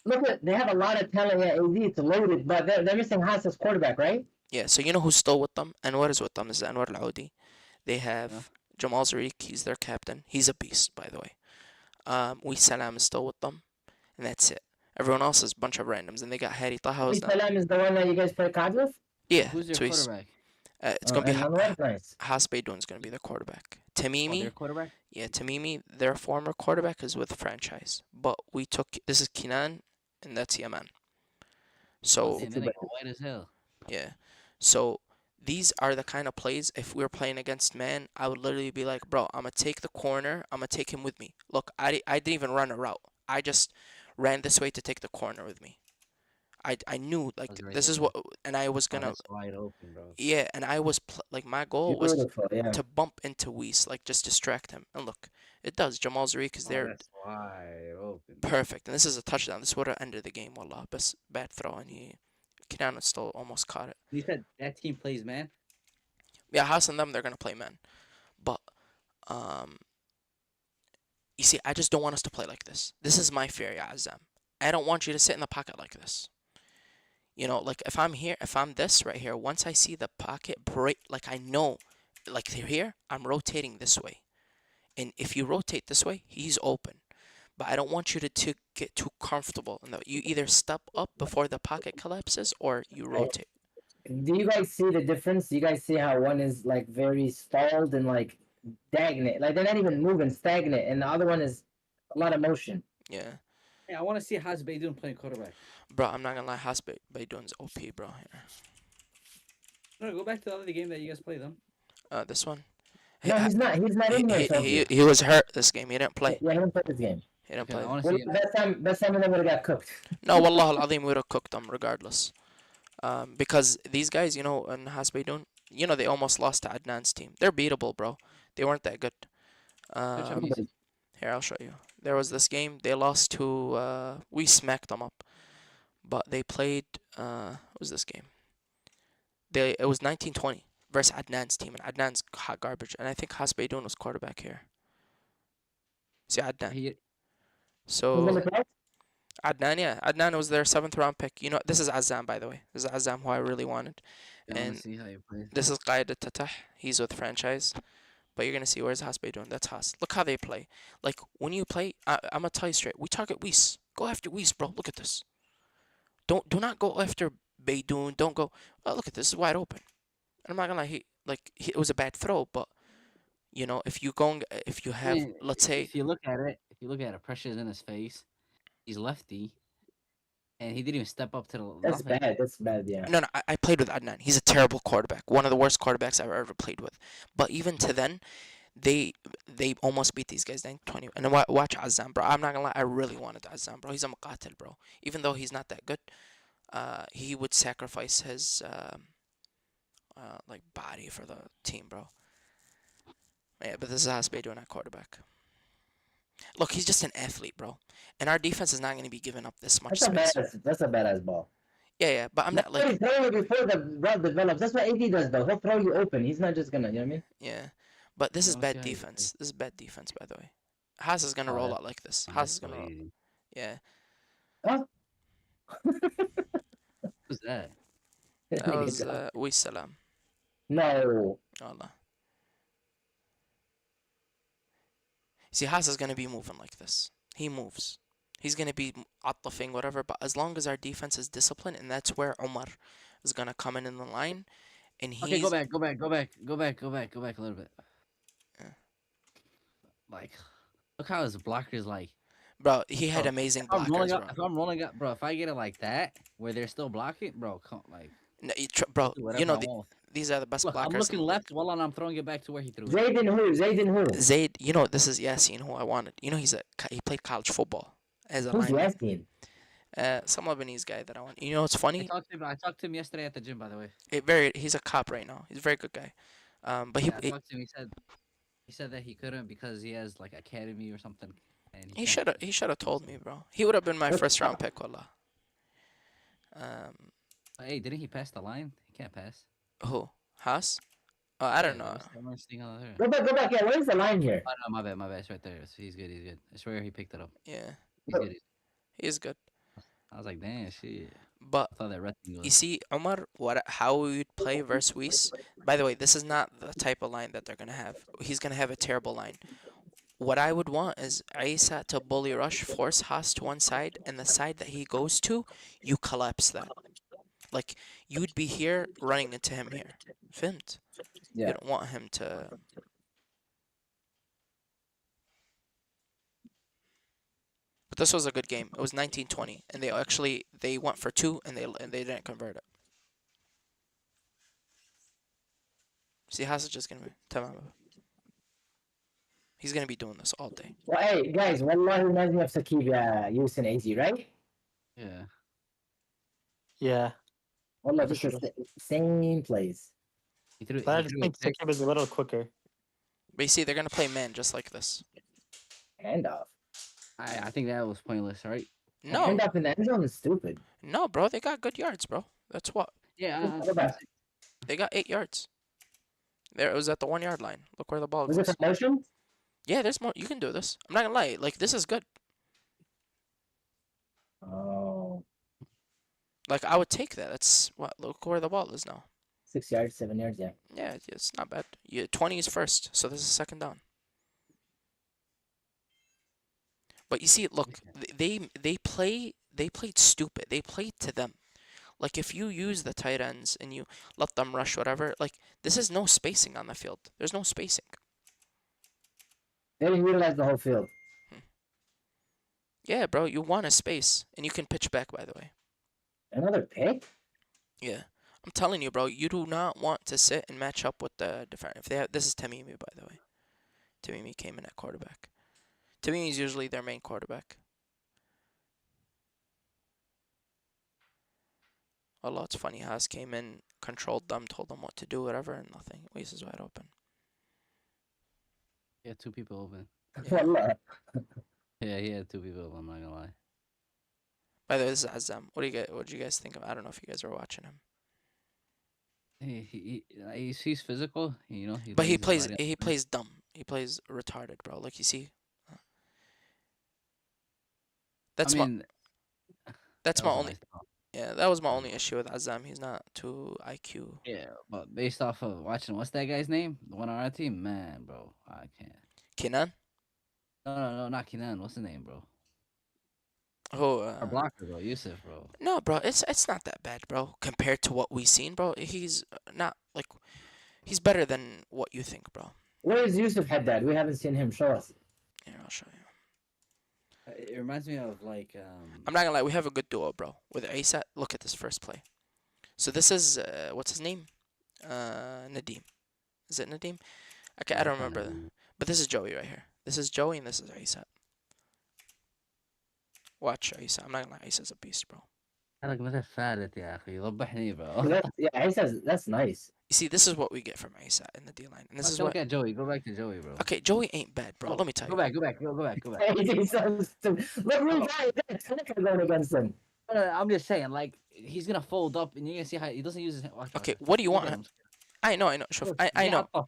Speaker 1: look at they have a lot of talent at AZ. It's loaded, but they're missing Haas as quarterback, right?
Speaker 2: Yeah. So you know who's still with them? Anwar is with them. This is Anwar Al-Audi. They have Jamal Zarik. He's their captain. He's a beast, by the way. We Salam is still with them, and that's it. Everyone else is a bunch of randoms, and they got Harry Taha. Was
Speaker 1: Salam is the one that you guys play cards with.
Speaker 2: Yeah.
Speaker 3: Who's your
Speaker 2: so he's-
Speaker 3: quarterback?
Speaker 2: it's gonna be
Speaker 1: and Anwar? Nice.
Speaker 2: Haas Beydoun's gonna be the quarterback.
Speaker 3: Oh,
Speaker 2: Tamimi.
Speaker 3: their quarterback?
Speaker 2: Yeah, Tamimi, their former quarterback, is with the franchise. But we took this is Kinan, and that's Yaman. So
Speaker 3: Damn, that nigga white as hell.
Speaker 2: yeah, so these are the kind of plays. If we were playing against man, I would literally be like, bro, I'm gonna take the corner. I'm gonna take him with me. Look, I didn't even run a route. I just ran this way to take the corner with me. I knew like
Speaker 3: was right
Speaker 2: this
Speaker 3: there,
Speaker 2: is
Speaker 3: bro.
Speaker 2: what, and I was
Speaker 3: Oh,
Speaker 2: gonna
Speaker 3: that's wide open, bro.
Speaker 2: yeah, and I was like my goal was
Speaker 1: Beautiful, yeah.
Speaker 2: to bump into Weiss, like just distract him. And look, it does. Jamal Zarik is
Speaker 3: Oh,
Speaker 2: there.
Speaker 3: that's wide open.
Speaker 2: Perfect. And this is a touchdown. This would have ended the game, wallah. Bad throw, and he Kinano still almost caught it.
Speaker 3: You said that team plays man.
Speaker 2: Yeah, Haas and them, they're gonna play man. But you see, I just don't want us to play like this. This is my fear, ya Azam. I don't want you to sit in the pocket like this. You know, like if I'm here, if I'm this right here, once I see the pocket break, like I know, like here, I'm rotating this way. And if you rotate this way, he's open. But I don't want you to get too comfortable. And you either step up before the pocket collapses or you rotate.
Speaker 1: Do you guys see the difference? Do you guys see how one is like very stalled and like stagnant? Like they're not even moving, stagnant, and the other one is a lot of motion.
Speaker 2: Yeah.
Speaker 3: Hey, I want to see Haz Beydoun playing quarterback.
Speaker 2: Bro, I'm not gonna lie, Hasbe Beydoun's OP, bro. Here.
Speaker 3: No, go back to the other game that you guys played them.
Speaker 2: This one.
Speaker 1: No, he's not. He's not in here.
Speaker 2: He was hurt this game. He didn't play.
Speaker 1: Yeah, he didn't play this game.
Speaker 2: He didn't
Speaker 3: Okay, I
Speaker 2: play.
Speaker 3: want to
Speaker 1: Well,
Speaker 3: see him.
Speaker 1: best time they would have got cooked.
Speaker 2: No, wallah al-azim, we would have cooked them regardless. Because these guys, you know, in Hasbeydoun, you know, they almost lost to Adnan's team. They're beatable, bro. They weren't that good. Here, I'll show you. There was this game. They lost to, we smacked them up. But they played, what was this game? It was 1920 versus Adnan's team. And Adnan's hot garbage. And I think Hasbeydoun was quarterback here. See, Adnan. So, Adnan, yeah. Adnan was their 7th round pick. You know, this is Azam, by the way. This is Azam, who I really wanted. And
Speaker 3: see how you play.
Speaker 2: this is Qaid Tatah. He's with franchise. But you're going to see where's Hasbeydoun. That's Has. Look how they play. Like, when you play, I'm going to tell you straight. We target Weiss. Go after Weiss, bro. Look at this. Do not go after Beydoun. Don't go. Oh, look at this. This is wide open. And I'm not going to lie. It was a bad throw. But, you know, if you have, let's say.
Speaker 3: If you look at it, pressure's in his face. He's lefty. And he didn't even step up to the
Speaker 1: That's
Speaker 3: nothing.
Speaker 1: bad. That's bad. Yeah.
Speaker 2: No, I played with Adnan. He's a terrible quarterback. One of the worst quarterbacks I've ever played with. But even to then, they almost beat these guys 9-20. And then watch Azam, bro. I'm not gonna lie. I really wanted Azam, bro. He's a muqatil, bro. Even though he's not that good, he would sacrifice his like body for the team, bro. Yeah, but this is Hasbeydoun at quarterback. Look, he's just an athlete, bro. And our defense is not going to be giving up this much space.
Speaker 1: That's a badass ball.
Speaker 2: Yeah, but I'm not like.
Speaker 1: He's throwing it before the route develops. That's what AD does, though. He'll throw you open. He's not just gonna, you know what I mean?
Speaker 2: Yeah, but this is
Speaker 3: No,
Speaker 2: bad
Speaker 3: okay.
Speaker 2: defense. This is bad defense, by the way. Haas is gonna roll out like this. Haas is gonna roll. Yeah,
Speaker 3: Who's that?
Speaker 2: that was Weiss Salam.
Speaker 1: No.
Speaker 2: Allah. See, Haas is gonna be moving like this. He moves. He's gonna be atafing, whatever. But as long as our defense is disciplined, and that's where Omar is gonna come in the line, and he's
Speaker 3: Okay, go back a little bit.
Speaker 2: Yeah.
Speaker 3: Like, look how his blocker's like.
Speaker 2: bro. He had
Speaker 3: Bro,
Speaker 2: amazing
Speaker 3: If I'm rolling
Speaker 2: blockers,
Speaker 3: up,
Speaker 2: bro.
Speaker 3: if I'm rolling up, bro, if I get it like that, where they're still blocking, bro, come like.
Speaker 2: No, bro,
Speaker 3: do whatever
Speaker 2: you know
Speaker 3: I want.
Speaker 2: these are the best
Speaker 3: Look,
Speaker 2: blockers.
Speaker 3: I'm
Speaker 2: in
Speaker 3: looking
Speaker 2: the
Speaker 3: left while I'm throwing it back to where he threw it.
Speaker 1: Zayden who?
Speaker 2: Zaid, you know, this is Yasin, who I wanted. You know, he played college football as a
Speaker 1: Who's
Speaker 2: lineman.
Speaker 1: Yasin?
Speaker 2: Some Lebanese guy that I want. You know, it's
Speaker 3: I
Speaker 2: funny.
Speaker 3: talked to him yesterday at the gym, by the way.
Speaker 2: He's a cop right now. He's a very good guy. But
Speaker 3: Yeah, I talked to him. He said that he couldn't because he has like academy or something. And
Speaker 2: he
Speaker 3: can't-
Speaker 2: should have told me, bro. He would have been my
Speaker 1: That's
Speaker 2: first round
Speaker 1: tough.
Speaker 2: pick, wallah.
Speaker 3: Hey, didn't he pass the line? He can't pass.
Speaker 2: Who? Haas? I don't know.
Speaker 3: I'm seeing on there.
Speaker 1: Go back. Yeah, where's the line here?
Speaker 3: Oh, no, my bad. It's right there. He's good. I swear he picked it up.
Speaker 2: Yeah,
Speaker 3: He's good.
Speaker 2: he's good.
Speaker 3: I was like, damn, shit.
Speaker 2: But
Speaker 3: I thought that red thing
Speaker 2: you
Speaker 3: was.
Speaker 2: see, Omar, how we would play versus Weiss. By the way, this is not the type of line that they're gonna have. He's gonna have a terrible line. What I would want is Isa to bully rush, force Haas to one side, and the side that he goes to, you collapse that. Like, you'd be here running into him here. Fint.
Speaker 1: Yeah.
Speaker 2: You don't want him to. But this was a good game. It was 19-20, and they went for 2, and they didn't convert it. See, Haas is just gonna be tamam. He's gonna be doing this all day.
Speaker 1: Well, hey, guys, wallahi reminds me of Sakib Yus and AZ, right?
Speaker 3: Yeah.
Speaker 4: Yeah.
Speaker 1: Wallah, just the same plays.
Speaker 3: He threw,
Speaker 4: But I
Speaker 3: he
Speaker 4: just
Speaker 3: threw a
Speaker 4: think
Speaker 3: pick.
Speaker 4: Sakib is a little quicker.
Speaker 2: But you see, they're gonna play man just like this.
Speaker 1: Handoff.
Speaker 3: I think that was pointless, right?
Speaker 2: No,
Speaker 1: Handoff in the end zone is stupid.
Speaker 2: no, bro. They got good yards, bro. That's what
Speaker 3: Yeah,
Speaker 1: Go back.
Speaker 2: they got 8 yards. There, it was at the 1 yard line. Look where the ball
Speaker 1: Was it
Speaker 2: goes.
Speaker 1: from motion?
Speaker 2: Yeah, there's more. You can do this. I'm not gonna lie. Like this is good.
Speaker 1: Oh,
Speaker 2: Like I would take that. That's what. Look where the ball is now.
Speaker 1: 6 yards, 7 yards. Yeah.
Speaker 2: Yeah, it's not bad. 20 is first, so this is second down. But you see, look, they played stupid. They played to them. Like if you use the tight ends and you let them rush whatever, like this is no spacing on the field. There's no spacing.
Speaker 1: They didn't utilize the whole field.
Speaker 2: Yeah, bro, you want a space and you can pitch back. By the way,
Speaker 1: Another pick?
Speaker 2: yeah, I'm telling you, bro, you do not want to sit and match up with the defense. If they have, this is Tamimi, by the way. Tamimi came in at quarterback. Tamimi is usually their main quarterback. Allah, it's funny. Haas came in, controlled them, told them what to do, whatever, and nothing. Waist is wide open.
Speaker 3: he had 2 people open.
Speaker 2: Yeah.
Speaker 1: Wallah.
Speaker 3: Yeah, he had 2 people open. I'm not gonna lie.
Speaker 2: By the way, this is Azam. What do you guys think of? I don't know if you guys are watching him,
Speaker 3: He's physical, you know.
Speaker 2: but
Speaker 3: lays
Speaker 2: he
Speaker 3: his
Speaker 2: plays
Speaker 3: body
Speaker 2: he
Speaker 3: out.
Speaker 2: plays dumb. He plays retarded, bro. Like you see, that's
Speaker 3: I
Speaker 2: my
Speaker 3: mean,
Speaker 2: that's
Speaker 3: that
Speaker 2: my
Speaker 3: was a
Speaker 2: only
Speaker 3: nice call.
Speaker 2: yeah. That was my only issue with Azam. He's not too IQ.
Speaker 3: Yeah, but based off of watching, what's that guy's name? The one on our team, man, bro, I can't.
Speaker 2: Kenan,
Speaker 3: No, not Kenan. What's the name, bro?
Speaker 2: oh
Speaker 3: Our blocker, bro, Yusuf, bro.
Speaker 2: no, bro. It's not that bad, bro. Compared to what we've seen, bro. He's not like he's better than what you think, bro.
Speaker 1: Where is Yusuf Haddad? We haven't seen him. Show us.
Speaker 2: Here, I'll show you.
Speaker 3: It reminds me of like
Speaker 2: I'm not gonna lie, we have a good duo, bro. With Aisa, look at this first play. So this is what's his name? Nadim. Is it Nadim? Okay, I don't remember. But this is Joey right here. This is Joey and this is Aisa. Watch Aisa. I'm not gonna lie, Aisa's a beast, bro.
Speaker 3: لك مثل ثالث يا اخي ضبحني bro.
Speaker 1: Yeah, that's nice.
Speaker 2: You see, this is what we get from Aisa in the D line, and this is
Speaker 3: Look
Speaker 2: what.
Speaker 3: at Joey. Go back to Joey, bro.
Speaker 2: Okay, Joey ain't bad, bro. Let me tell
Speaker 3: Go
Speaker 2: you.
Speaker 3: back. Go back.
Speaker 1: He's so stupid. Look, Ruth, Seneca going against him.
Speaker 3: No, I'm just saying, like he's gonna fold up, and you're gonna see how he doesn't use his. Watch,
Speaker 2: Okay,
Speaker 3: watch.
Speaker 2: what do you
Speaker 3: Look at
Speaker 2: want?
Speaker 3: him.
Speaker 2: I know. Shuf, I know.
Speaker 3: Yeah,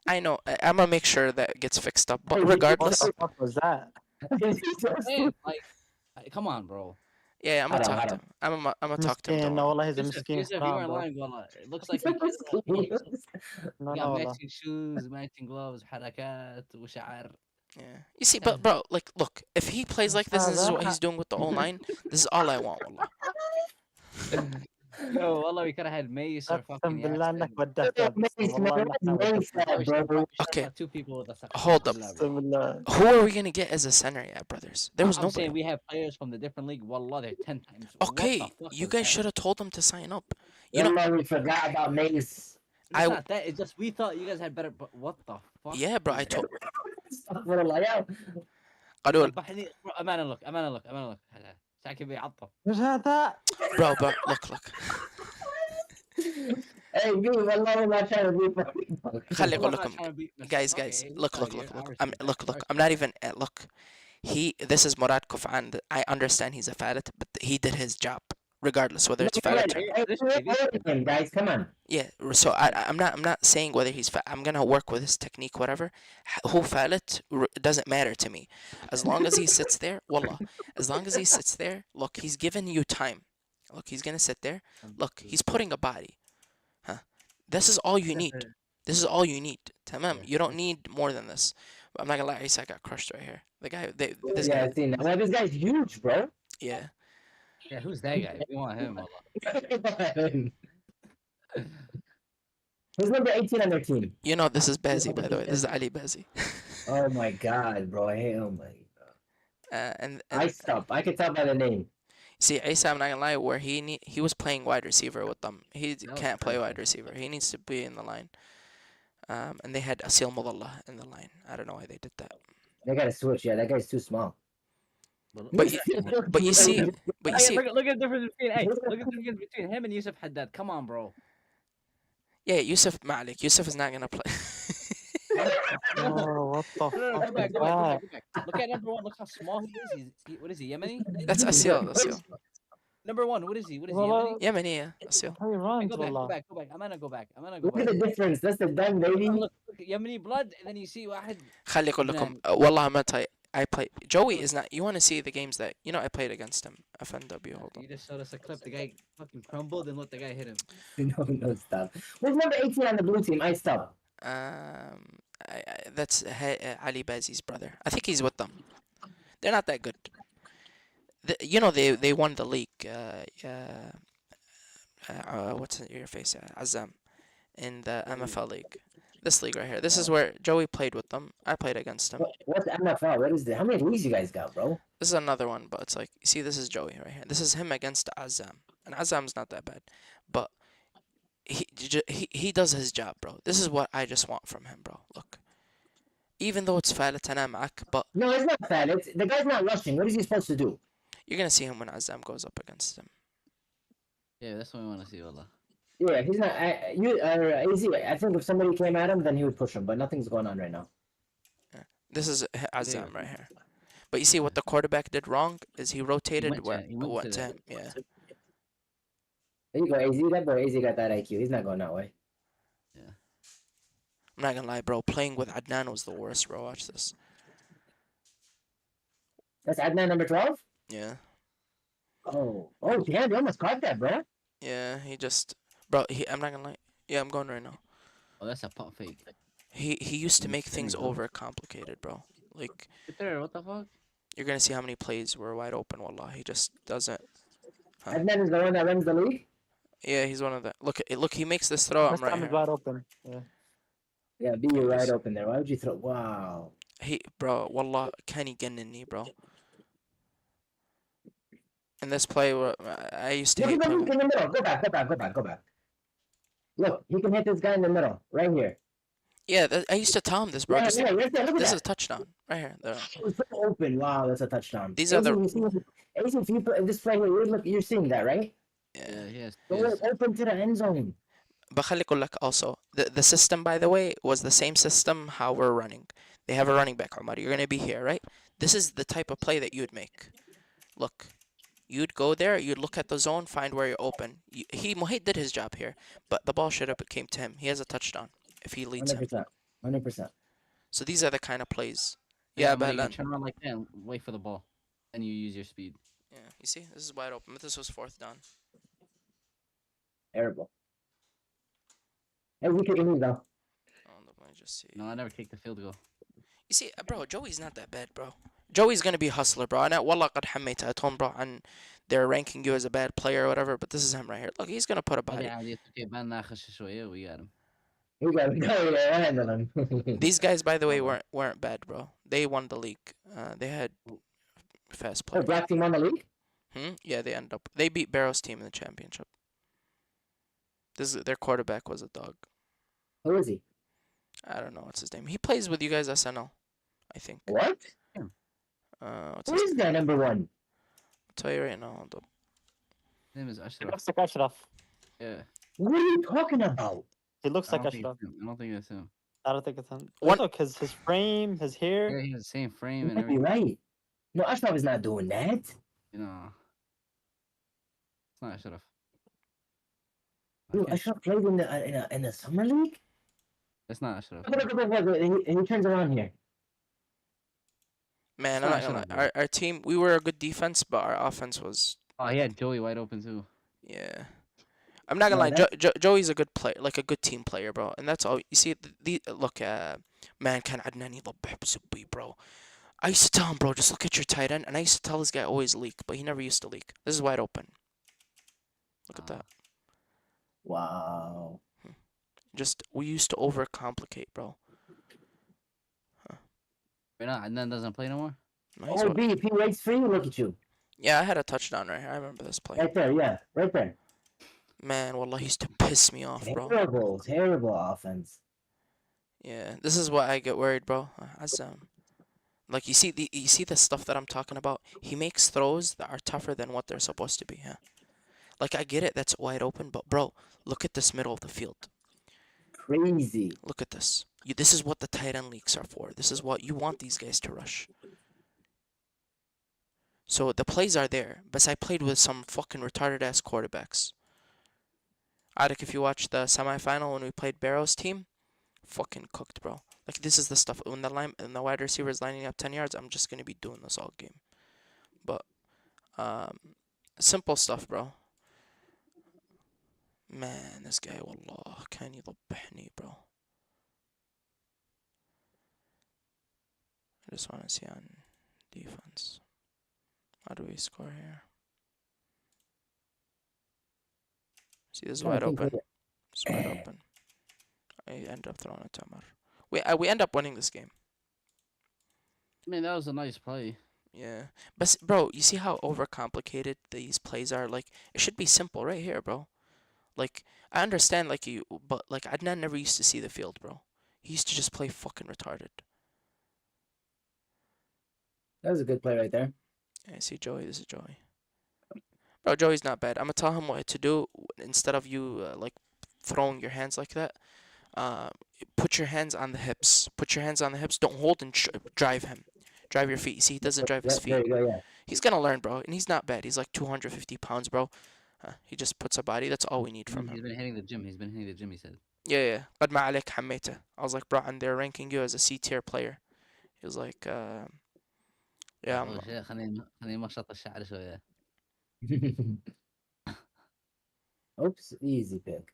Speaker 2: I know. I'm gonna make sure that gets fixed up. But
Speaker 1: Hey,
Speaker 2: regardless,
Speaker 4: What the fuck was that?
Speaker 1: He's so
Speaker 3: man,
Speaker 1: stupid.
Speaker 3: like, come on, bro.
Speaker 2: yeah, I'm gonna
Speaker 1: I don't-
Speaker 2: talk to him. I'm gonna talk to him.
Speaker 4: Miskin,
Speaker 2: Don't
Speaker 4: no,
Speaker 2: worry.
Speaker 4: والله he's a
Speaker 3: Yusuf,
Speaker 4: miskin.
Speaker 3: you
Speaker 4: Haram,
Speaker 3: weren't
Speaker 4: bro.
Speaker 3: lying, wallah. It looks like he
Speaker 4: No,
Speaker 3: got
Speaker 4: no, والله.
Speaker 3: matching shoes, matching gloves, حركات وشعر.
Speaker 2: Yeah. You see, but bro, like, look, if he plays like this, and this is what he's doing with the O-line. This is all I want, wallah.
Speaker 3: Yo, wallah, we could have had Mace or
Speaker 4: أقسم
Speaker 3: fucking
Speaker 4: بالله
Speaker 3: Yasin.
Speaker 4: إنك بدحت.
Speaker 1: Mace,
Speaker 4: والله
Speaker 1: man,
Speaker 4: إنك
Speaker 1: Mace,
Speaker 4: بدحت.
Speaker 1: bro.
Speaker 2: Okay.
Speaker 3: 2 people with us.
Speaker 2: Hold up.
Speaker 4: أقسم بالله.
Speaker 2: Who are we gonna get as a center, yeah, brothers? There was
Speaker 3: I'm
Speaker 2: nobody.
Speaker 3: saying we have players from the different league. Wallah, they're 10 times.
Speaker 2: Okay,
Speaker 3: What the fuck
Speaker 2: you
Speaker 3: is
Speaker 2: guys
Speaker 3: that?
Speaker 2: should have told them to sign up. You know,
Speaker 1: Wallah, we forgot about Mace.
Speaker 3: It's
Speaker 2: I-
Speaker 3: not that. It's just we thought you guys had better. But what the fuck?
Speaker 2: yeah, bro. I told.
Speaker 1: Astaghfirullah, yeah.
Speaker 2: قالوا-
Speaker 3: ضبحني. أمانة look. شاكي بيعطف.
Speaker 4: إيش هذا؟
Speaker 2: Bro, look.
Speaker 1: Hey, me, wallah, we're not trying to be funny.
Speaker 2: خلي أقول
Speaker 3: والله
Speaker 2: لكم.
Speaker 3: عشان أبي- بس
Speaker 2: Guys,
Speaker 3: okay,
Speaker 2: look.
Speaker 3: sorry, you're ours,
Speaker 2: I'm
Speaker 3: you're
Speaker 2: look.
Speaker 3: ours.
Speaker 2: I'm not even look. This is Murad Kufan. I understand he's a fadet, but he did his job regardless whether it's fadet or
Speaker 1: Guys, come on.
Speaker 2: yeah. So I'm not saying whether he's fat. I'm gonna work with his technique, whatever. Who falet doesn't matter to me, as long as he sits there. Wallah, as long as he sits there. Look, he's giving you time. Look, he's gonna sit there. Look, he's putting a body. Huh? This is all you need. This is all you need. Tamam. You don't need more than this. I'm not gonna lie, Isa got crushed right here. The guy, this
Speaker 1: Yeah,
Speaker 2: guy,
Speaker 1: I seen that. Well, this guy's huge, bro.
Speaker 2: yeah.
Speaker 3: Yeah, who's that guy? We want him. Wallah.
Speaker 1: Who's number 18 on their team?
Speaker 2: You know this is Bazi, by the way. This is Ali Bazi.
Speaker 1: Oh my god, bro. Hell my god.
Speaker 2: And
Speaker 1: I stop. I can tell by the name.
Speaker 2: see, Isa, I'm not gonna lie, where he was playing wide receiver with them. He
Speaker 3: That was
Speaker 2: can't play
Speaker 3: perfect.
Speaker 2: wide receiver. He needs to be in the line. And they had Asil Mudallah in the line. I don't know why they did that.
Speaker 1: They gotta switch. Yeah, that guy's too small.
Speaker 2: But you see,
Speaker 3: Look at the difference between. Hey, look at the difference between him and Yusuf Haddad. Come on, bro.
Speaker 2: yeah, Yusuf Malik. Yusuf is not gonna play.
Speaker 4: Oh, what the
Speaker 3: No,
Speaker 4: fuck
Speaker 3: go back,
Speaker 4: is
Speaker 3: go back,
Speaker 4: that?
Speaker 3: go back. Look at number 1. Look how small he is. What is he, Yemeni?
Speaker 2: That's Asil.
Speaker 3: Number one, what is he? What is he?
Speaker 4: Wallah,
Speaker 3: Yemeni?
Speaker 2: Yemeni, Asil.
Speaker 4: how he
Speaker 3: Hey,
Speaker 4: runs,
Speaker 3: go back, go
Speaker 4: wallah.
Speaker 3: back, go back. I'm gonna go back. I'm gonna go
Speaker 1: Look at
Speaker 3: back.
Speaker 1: the difference. That's the done, baby.
Speaker 3: Look, Yemeni blood, and then you see واحد
Speaker 2: خلي أقول لكم
Speaker 3: لبناني.
Speaker 2: والله ما I play Joey is not. You want to see the games that I played against him. FNW. Hold on.
Speaker 3: You just showed us a clip. The guy fucking crumbled and let the guy hit him.
Speaker 1: No, stop. Who's number 18 on the blue team? I stop.
Speaker 2: That's Ali Bazi's brother. I think he's with them. They're not that good. They won the league. What's in your face? Azam in the MFL league. This league right here. This is where Joey played with them. I played against him.
Speaker 1: What's MFL? What is this? How many leagues you guys got, bro?
Speaker 2: This is another one, but it's like, you see, this is Joey right here. This is him against Azam, and Azam's not that bad, but he does his job, bro. This is what I just want from him, bro. Look, even though it's falet and I'm but
Speaker 1: No, it's not bad. The guy's not rushing. What is he supposed to do?
Speaker 2: you're gonna see him when Azam goes up against him.
Speaker 3: Yeah, that's what we want to see, wallah.
Speaker 1: Yeah, he's not. Easy. I think if somebody came at him, then he would push him. But nothing's going on right now.
Speaker 2: This is Azam right here. But you see what the quarterback did wrong is he rotated
Speaker 3: he went to
Speaker 2: to him. Yeah.
Speaker 1: There you go, AZ. That boy AZ got that IQ. He's not going that way.
Speaker 2: I'm not gonna lie, bro. Playing with Adnan was the worst, bro. Watch this.
Speaker 1: That's Adnan number 12?
Speaker 2: Yeah.
Speaker 1: Oh, damn, you almost caught that, bro.
Speaker 2: Yeah, he just, bro. I'm not gonna lie. Yeah, I'm going right now.
Speaker 3: Oh, that's a pump fake.
Speaker 2: He used to
Speaker 3: He's
Speaker 2: make things
Speaker 3: spinning,
Speaker 2: over complicated, bro. Like,
Speaker 3: Right there, what the fuck?
Speaker 2: you're gonna see how many plays were wide open. Wallah, he just doesn't.
Speaker 1: Adnan is the one that runs the league?
Speaker 2: Yeah, he's one of the. Look, he makes this throw. I'm
Speaker 4: This
Speaker 2: right
Speaker 4: time is
Speaker 2: here.
Speaker 4: wide open. Yeah.
Speaker 1: Yeah, be you wide open there. Why would you throw? Wow.
Speaker 2: Bro, wallah, can he get in me, bro? In this play, I used to
Speaker 1: Look
Speaker 2: hate
Speaker 1: at the
Speaker 2: playing.
Speaker 1: leak in the middle. Go back. Look, he can hit this guy in the middle, right here.
Speaker 2: Yeah, I used to tell him this, bro.
Speaker 1: Yeah,
Speaker 2: Just,
Speaker 1: right there. Look at
Speaker 2: this is
Speaker 1: that.
Speaker 2: a touchdown right here. There.
Speaker 1: It's so open. Wow, that's a touchdown.
Speaker 2: These are the-
Speaker 1: If you put this play here, you're seeing that, right?
Speaker 2: Yeah.
Speaker 3: Yes.
Speaker 1: Go open to the end zone.
Speaker 2: But خلي أقول لك also, the system, by the way, was the same system how we're running. They have a running back, Omar. You're gonna be here, right? This is the type of play that you'd make. Look, you'd go there, you'd look at the zone, find where you're open. Mohit did his job here, but the ball should have came to him. He has a touchdown if he leads him.
Speaker 1: 100%.
Speaker 2: So these are the kind of plays.
Speaker 3: Yeah,
Speaker 2: Yeah,
Speaker 3: but you
Speaker 2: but
Speaker 3: turn around like that and wait for the ball. And you use your speed.
Speaker 2: yeah, you see, this is wide open. But this was 4th down.
Speaker 1: Terrible. Hey, we could leave though.
Speaker 2: Oh, let me just see.
Speaker 3: No, I never kicked the field goal.
Speaker 2: You see, bro, Joey's not that bad, bro. Joey's gonna be a hustler, bro. أنا والله قد حميت at home, bro, and they're ranking you as a bad player or whatever. But this is him right here. Look, he's gonna put a body.
Speaker 3: عادي اوكي بان ناخش شوية we got him.
Speaker 1: We got to go there. I handle him.
Speaker 2: These guys, by the way, weren't bad, bro. They won the league. They had fast
Speaker 1: Oh,
Speaker 2: players.
Speaker 1: black team won the league?
Speaker 2: Yeah, they beat Barrow's team in the championship. Their quarterback was a dog.
Speaker 1: Who is he?
Speaker 2: I don't know what's his name. He plays with you guys SNL, I think.
Speaker 1: What?
Speaker 2: What's
Speaker 1: Who
Speaker 2: his
Speaker 1: is that number one?
Speaker 2: I'll tell you right now. Hold up.
Speaker 3: His name is
Speaker 4: He
Speaker 3: Ashraf.
Speaker 4: looks like Ashraf.
Speaker 3: Yeah.
Speaker 1: What are you talking about?
Speaker 4: He looks
Speaker 3: I
Speaker 4: like
Speaker 3: don't think
Speaker 4: Ashraf.
Speaker 3: it's him. I don't think it's him.
Speaker 4: I don't think it's him.
Speaker 2: One-
Speaker 4: Look, his frame, his hair.
Speaker 3: Yeah, he has the same frame
Speaker 1: You
Speaker 3: and
Speaker 1: might be
Speaker 3: everything.
Speaker 1: right. No, Ashraf is not doing that.
Speaker 3: You know. It's not Ashraf.
Speaker 1: Dude,
Speaker 3: Okay.
Speaker 1: Ashraf played in the summer league?
Speaker 3: It's not Ashraf.
Speaker 1: Look, he turns around here.
Speaker 2: Man,
Speaker 3: It's
Speaker 2: I'm
Speaker 3: not
Speaker 2: not gonna
Speaker 3: Ashraf,
Speaker 2: lie. Our team, we were a good defense, but our offense was,
Speaker 3: Oh, he had Joey wide open too.
Speaker 2: yeah. I'm not gonna
Speaker 1: No,
Speaker 2: lie. Joey's a good player, like a good team player, bro. And that's all. You see, look, man, can Adnan يضبح بسبي, bro. I used to tell him, bro, just look at your tight end, and I used to tell this guy always leak, but he never used to leak. This is wide open. Look at that.
Speaker 1: Wow.
Speaker 2: We used to overcomplicate, bro.
Speaker 3: Right now, Adnan doesn't play no more.
Speaker 2: Nice
Speaker 1: Oh,
Speaker 2: one.
Speaker 1: B, if he waits for you, look at you.
Speaker 2: Yeah, I had a touchdown right here. I remember this play.
Speaker 1: Right there, yeah. Right there.
Speaker 2: Man, wallah, he used to piss me off, bro.
Speaker 1: Terrible offense.
Speaker 2: Yeah, this is why I get worried, bro. Azam. Like you see the stuff that I'm talking about. He makes throws that are tougher than what they're supposed to be. Yeah. Like I get it, that's wide open, but bro, look at this middle of the field.
Speaker 1: Crazy.
Speaker 2: Look at this. This is what the tight end leaks are for. This is what you want these guys to rush. So the plays are there, but I played with some fucking retarded ass quarterbacks. Adik, if you watch the semifinal when we played Barrow's team, fucking cooked, bro. Like this is the stuff when the wide receiver is lining up 10 yards. I'm just gonna be doing this all game. But um, simple stuff, bro. Man, this guy, wallah, can يضبحني, bro. I just want to see on defense. How do we score here? See, this is wide open. It's wide open. I end up throwing it to Amar. We end up winning this game.
Speaker 3: I mean, that was a nice play.
Speaker 2: Yeah. But, bro, you see how overcomplicated these plays are? Like, it should be simple right here, bro. Like, I understand, like, but, like, Adnan never used to see the field, bro. He used to just play fucking retarded.
Speaker 1: That was a good play right there.
Speaker 2: Yeah, see Joey. This is Joey. Bro, Joey's not bad. I'm gonna tell him what to do instead of you, like, throwing your hands like that. Put your hands on the hips. Put your hands on the hips. Don't hold and drive him. Drive your feet. See, he doesn't drive his
Speaker 1: Yeah,
Speaker 2: feet.
Speaker 1: there you go. Yeah.
Speaker 2: He's gonna learn, bro, and he's not bad. He's like 250 pounds, bro. He just puts a body. That's all we need from
Speaker 3: He's
Speaker 2: him.
Speaker 3: been hitting the gym. He's been hitting the gym. He said.
Speaker 2: Yeah. قد ما عليك حميته. I was like, bro, and they're ranking you as a C tier player. He was like, yeah.
Speaker 3: أول شيء خليني مشط الشعر شوية.
Speaker 1: Oops, easy pick.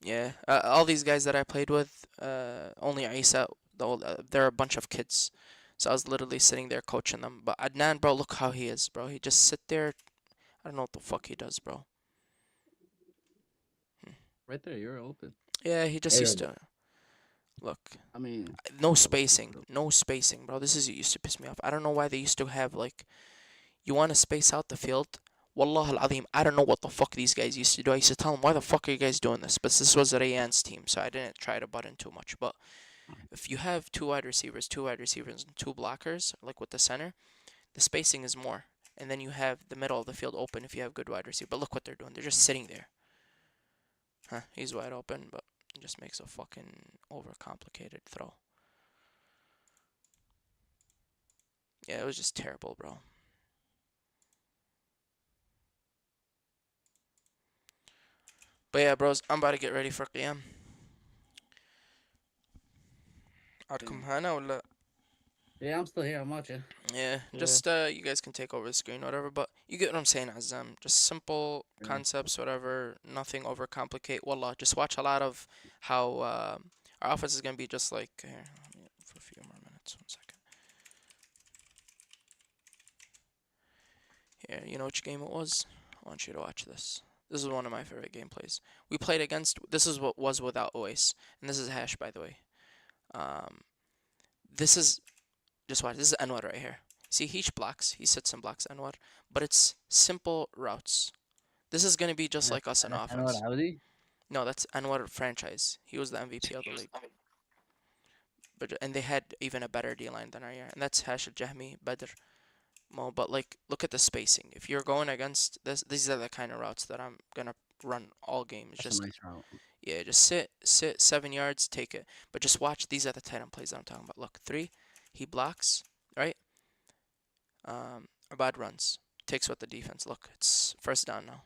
Speaker 2: Yeah, all these guys that I played with, only Isa, they're a bunch of kids. So I was literally sitting there coaching them. But Adnan, bro, look how he is, bro. He just sit there. I don't know what the fuck he does, bro.
Speaker 3: Right there, you're open.
Speaker 2: Yeah, he just used to. Look,
Speaker 3: I mean,
Speaker 2: no spacing, bro. This is what used to piss me off. I don't know why they used to have, like, you want to space out the field. Wallah al-Azim, I don't know what the fuck these guys used to do. I used to tell them, why the fuck are you guys doing this? But this was Rayyan's team, so I didn't try to butt in too much. But if you have two wide receivers, and two blockers, like with the center, the spacing is more. And then you have the middle of the field open if you have good wide receiver. But look what they're doing. They're just sitting there. Huh, he's wide open, but it just makes a fucking overcomplicated throw. Yeah, it was just terrible, bro. But yeah, bros, I'm about to get ready for Qiyam. عندكم هنا ولا?
Speaker 3: yeah, I'm still here. I'm watching.
Speaker 2: Yeah, just you guys can take over the screen, whatever. But you get what I'm saying, Azam. Just simple
Speaker 3: Yeah.
Speaker 2: concepts, whatever. Nothing overcomplicate. Wallah, just watch a lot of how our offense is gonna be just like here, for a few more minutes. 1 second. Here, you know which game it was? I want you to watch this. This is one of my favorite gameplays. We played against. This is what was without Oasis, and this is Hash, by the way. This is. Just watch. This is Anwar right here. See, he blocks. He sits and blocks Anwar, but it's simple routes. This is gonna be just like us in offense. No, that's Anwar franchise. He was the MVP of the league. And they had even a better D line than our year. And that's Hash al-Jahmi, Badr, Mo. But like, look at the spacing. If you're going against this, these are the kind of routes that I'm gonna run all game. It's
Speaker 3: That's
Speaker 2: just
Speaker 3: a nice route.
Speaker 2: yeah, just sit 7 yards, take it. But just watch. These are the tight end plays that I'm talking about. Look, 3, he blocks, right? Abad runs, takes with the defense. Look, it's first down now.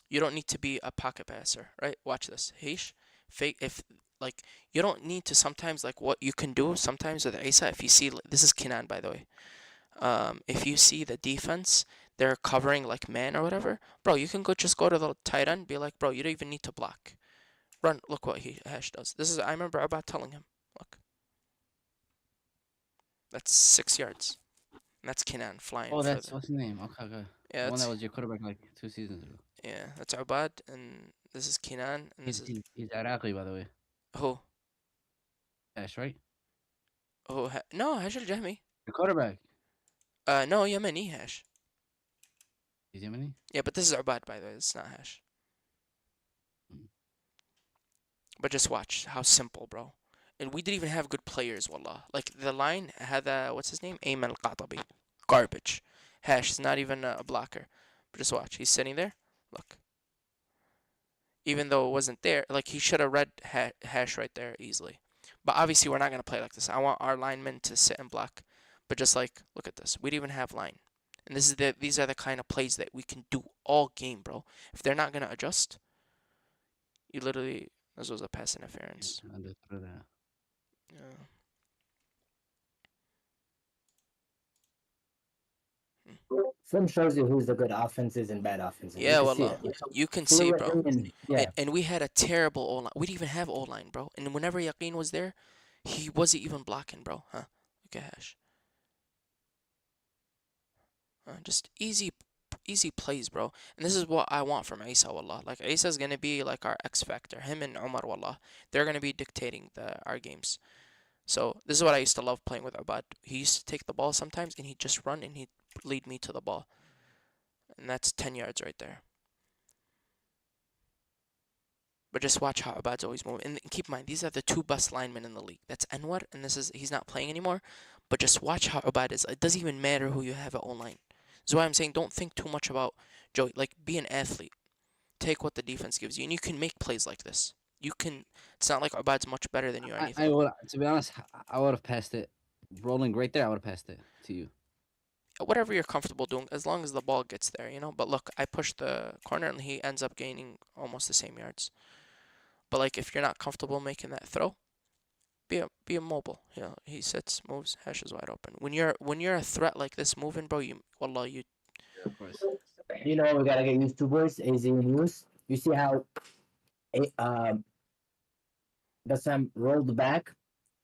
Speaker 2: You don't need to be a pocket passer, right? Watch this. Heish, fake. If like you don't need to sometimes like what you can do sometimes with Isa. If you see this is Kinan, by the way. If you see the defense, they're covering like man or whatever, bro, you can just go to the tight end, be like, bro, you don't even need to block. Run. Look what Hash does. This is I remember Abad telling him. Look. That's 6 yards. And that's Kinan flying.
Speaker 3: Oh, that's
Speaker 2: further.
Speaker 3: what's his name? Okay.
Speaker 2: Yeah,
Speaker 3: The one that was your quarterback like 2 seasons ago.
Speaker 2: yeah, that's Abad, and this is Kinan, and this is
Speaker 3: He's Iraqi, by the way.
Speaker 2: who?
Speaker 3: Ash, right?
Speaker 2: Oh, no, Hash al-Jahmi.
Speaker 3: The quarterback.
Speaker 2: No, Yemeni Hash.
Speaker 3: He's Yemeni?
Speaker 2: Yeah, but this is Abad, by the way. It's not Hash. But just watch how simple, bro. And we didn't even have good players, wallah. Like the line had what's his name? Ayman al-Qatabi. Garbage. Hash is not even a blocker. But just watch. He's sitting there. Look. Even though it wasn't there, like he should have read Hash right there easily. But obviously we're not gonna play like this. I want our linemen to sit and block. But just like, look at this. We don't even have line. And these are the kind of plays that we can do all game, bro. If they're not gonna adjust, you literally, this was a pass interference.
Speaker 3: Underthrew that.
Speaker 2: Yeah.
Speaker 1: Film shows you who's the good offenses and bad offenses.
Speaker 2: Yeah,
Speaker 1: you can see
Speaker 2: wallah.
Speaker 1: it.
Speaker 2: You can see,
Speaker 1: Fluid
Speaker 2: bro.
Speaker 1: and- yeah.
Speaker 2: And we had a terrible O line. We didn't even have O line, bro. And whenever Yaqeen was there, he wasn't even blocking, bro. Huh? Look at Hash. Just easy plays, bro. And this is what I want from Isa, wallah. Like, Isa's gonna be like our X factor. Him and Omar, wallah. They're gonna be dictating our games. So this is what I used to love playing with Abad. He used to take the ball sometimes and he'd just run and he'd lead me to the ball. And that's 10 yards right there. But just watch how Abad's always moving. And keep in mind, these are the two best linemen in the league. That's Anwar, and he's not playing anymore. But just watch how Abad is. It doesn't even matter who you have at O-line. That's why I'm saying don't think too much about Joey. Like, be an athlete. Take what the defense gives you, and you can make plays like this. You can. It's not like Abad's much better than you or anything.
Speaker 3: I would, to be honest, I would have passed it. Rolling right there, I would have passed it to you.
Speaker 2: Whatever you're comfortable doing, as long as the ball gets there, you know. But look, I pushed the corner, and he ends up gaining almost the same yards. But like, if you're not comfortable making that throw, be immobile. You know, he sits, moves, Hash is wide open. When you're a threat like this moving, bro, wallah, you.
Speaker 3: Of course.
Speaker 1: You know what we gotta get used to, boys? AZ and use. You see how Bassam rolled back.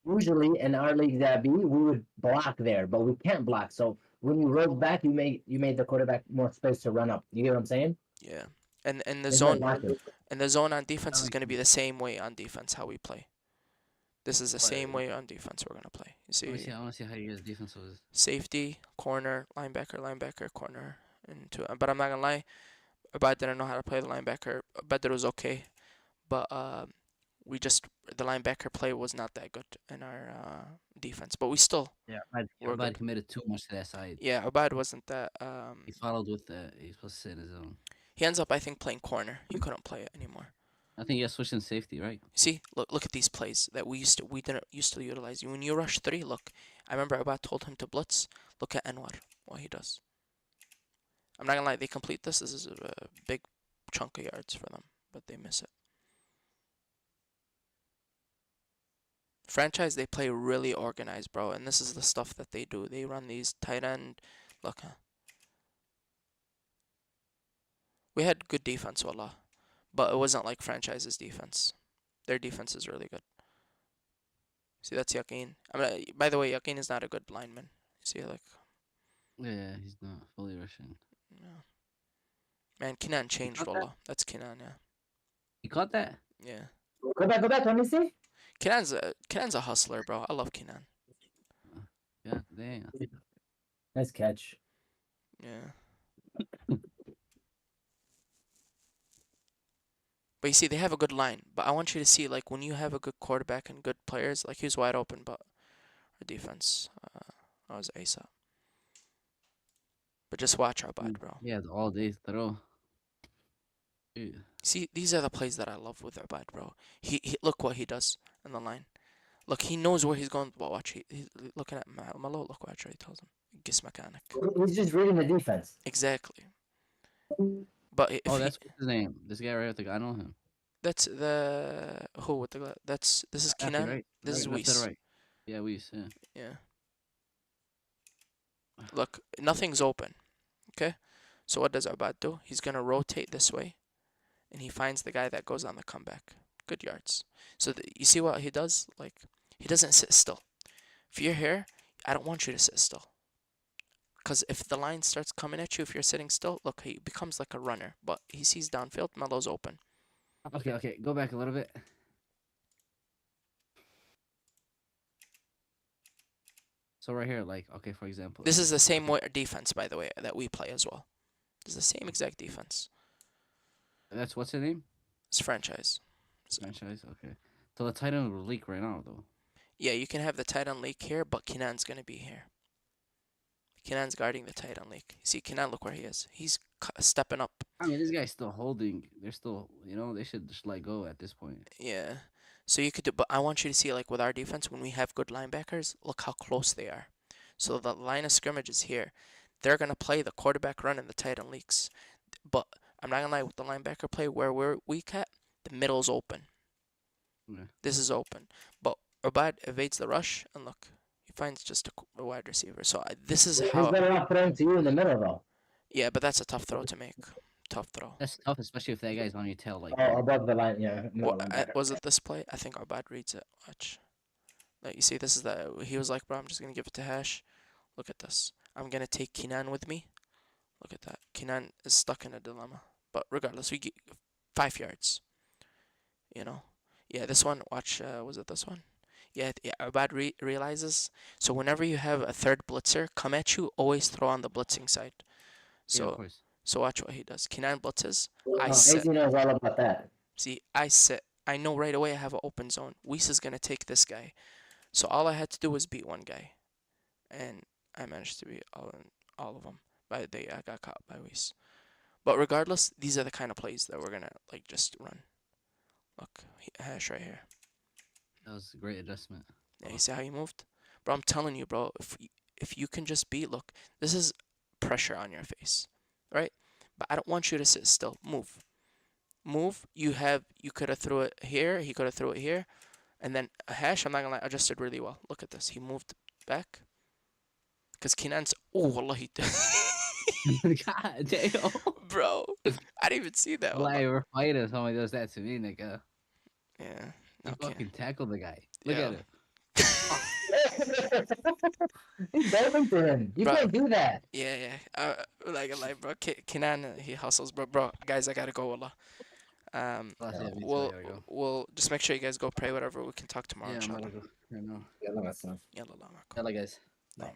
Speaker 1: Usually in our league that we would block there, but we can't block. So when you rolled back, you made the quarterback more space to run up. You get what I'm saying?
Speaker 2: Yeah. And the
Speaker 1: There's no
Speaker 2: zone
Speaker 1: blocking.
Speaker 2: and the zone on defense is
Speaker 3: like
Speaker 2: going to be the same way on defense how we play. This is the same
Speaker 3: Right.
Speaker 2: way on defense we're going to play. You see,
Speaker 3: I want to see how you guys' defense was.
Speaker 2: safety, corner, linebacker, corner, and two. But I'm not gonna lie, Abad didn't know how to play the linebacker. Badr was okay, but the linebacker play was not that good in our defense. But we still,
Speaker 3: Yeah,
Speaker 2: We're
Speaker 3: Abad
Speaker 2: good.
Speaker 3: committed too much to that side.
Speaker 2: yeah, Abad wasn't that.
Speaker 3: He followed with the. He's supposed to sit in his own.
Speaker 2: He ends up, I think, playing corner. He couldn't play it anymore.
Speaker 3: I think he got switched in safety, right?
Speaker 2: See, look at these plays that we didn't used to utilize. When you rush three, look, I remember Abad told him to blitz. Look at Anwar, what he does. I'm not gonna lie, they complete this. This is a big chunk of yards for them, but they miss it. Franchise, they play really organized, bro, and this is the stuff that they do. They run these tight end. Look, we had good defense, wallah, but it wasn't like Franchise's defense. Their defense is really good. See, that's Yaqeen. I mean, by the way, Yaqeen is not a good lineman. See, like,
Speaker 3: Yeah, he's not fully Russian.
Speaker 2: yeah. Man, Kinan changed,
Speaker 3: got that?
Speaker 2: wallah. That's Kinan, yeah.
Speaker 3: He caught that.
Speaker 2: Yeah.
Speaker 1: Go back. Let me see.
Speaker 2: Kinan's a hustler, bro. I love Kinan.
Speaker 3: Yeah, damn.
Speaker 1: Nice catch.
Speaker 2: Yeah. But you see, they have a good line. But I want you to see, like, when you have a good quarterback and good players, like, he was wide open, but our defense, that was Asa. But just watch our bad, bro.
Speaker 3: Yeah, the all day throw. Dude.
Speaker 2: See, these are the plays that I love with Abad, bro. He look what he does in the line. Look, he knows where he's going. But watch, he's looking at Malo. Look what he tells him. Gis mechanic.
Speaker 1: He's just reading the defense.
Speaker 2: Exactly. But if
Speaker 3: That's what's his name. This guy right with the guy. I know him.
Speaker 2: that's the who with the this is
Speaker 3: Afi,
Speaker 2: Kinan.
Speaker 3: right?
Speaker 2: This is
Speaker 3: Right,
Speaker 2: Weiss.
Speaker 3: right. Yeah, Weiss. Yeah.
Speaker 2: Yeah. Look, nothing's open. Okay? So what does Abad do? He's gonna rotate this way, and he finds the guy that goes on the comeback. Good yards. So you see what he does? Like, he doesn't sit still. If you're here, I don't want you to sit still. Because if the line starts coming at you, if you're sitting still, look, he becomes like a runner. But he sees downfield, Melo's open.
Speaker 3: Okay. Go back a little bit. So right here, like, okay, for example.
Speaker 2: This is the same way defense, by the way, that we play as well. It's the same exact defense.
Speaker 3: That's what's his name?
Speaker 2: It's franchise.
Speaker 3: Franchise. Okay. So the tight end will leak right now, though.
Speaker 2: Yeah, you can have the tight end leak here, but Kinan's gonna be here. Kinan's guarding the tight end leak. See, Kinan, look where he is. He's stepping up.
Speaker 3: I mean, this guy's still holding. They're still, they should just let go at this point.
Speaker 2: Yeah. So you could do, but I want you to see, like, with our defense, when we have good linebackers, look how close they are. So the line of scrimmage is here. They're gonna play the quarterback run in the tight end leaks. But I'm not gonna lie, with the linebacker play where we're weak at, the middle's open.
Speaker 3: Yeah.
Speaker 2: This is open. But Ubad evades the rush, and look, he finds just a wide receiver. So this is
Speaker 1: He's
Speaker 2: how.
Speaker 1: better off throwing to you in the middle though.
Speaker 2: Yeah, but that's a tough throw to make. Tough throw.
Speaker 3: That's tough, especially if that guy's on your tail like
Speaker 1: Oh,
Speaker 3: that.
Speaker 1: above the line, yeah. Middle
Speaker 2: What
Speaker 1: linebacker.
Speaker 2: was it? This play? I think Ubad reads it. Watch. Like you see, this is the. He was like, bro, I'm just gonna give it to Hash. Look at this. I'm gonna take Kenan with me. Look at that. Kenan is stuck in a dilemma. But regardless, we get 5 yards. You know. Yeah, this one. Watch. Was it this one? Yeah. Ubad realizes. So whenever you have a third blitzer come at you, always throw on the blitzing side.
Speaker 3: Yeah,
Speaker 2: So
Speaker 3: of course.
Speaker 2: so watch what he does. Kenan blitzes.
Speaker 1: Oh,
Speaker 2: I
Speaker 1: AZ
Speaker 2: sit.
Speaker 1: knows all about that.
Speaker 2: See, I sit. I know right away I have an open zone. Weiss is gonna take this guy. So all I had to do was beat one guy, and I managed to beat all of them. But I got caught by Weiss. But regardless, these are the kind of plays that we're gonna like just run. Look, Hash right here.
Speaker 3: That was a great adjustment.
Speaker 2: Yeah, you see how he moved, bro? I'm telling you, bro. If you can just beat, look, this is pressure on your face, right? But I don't want you to sit still. Move, move. You could have threw it here. He could have threw it here, and then Hash. I'm not gonna lie, adjusted really well. Look at this. He moved back. Cause Kenan's. Oh, wallahi.
Speaker 3: God damn.
Speaker 2: Bro, I didn't even see that.
Speaker 3: Like we're fighting, somebody does that to me, nigga.
Speaker 2: Yeah.
Speaker 3: You
Speaker 2: Okay.
Speaker 3: fucking tackled the guy. Look
Speaker 2: Yeah.
Speaker 3: at it.
Speaker 1: He's diving for him. You
Speaker 2: Bro.
Speaker 1: can't do that.
Speaker 2: Yeah. Like, bro. Kenan, he hustles, bro. Guys, I gotta go, wallah.
Speaker 3: Last year, me too,
Speaker 2: We'll
Speaker 3: here we go.
Speaker 2: we'll just make sure you guys go pray whatever. We can talk tomorrow,
Speaker 3: Yeah, I'm
Speaker 2: inshallah.
Speaker 3: gonna go right now.
Speaker 1: يلا مع السلامة.
Speaker 2: Yalla, Allah ma'akum.
Speaker 3: Yalla, guys.
Speaker 2: Bye.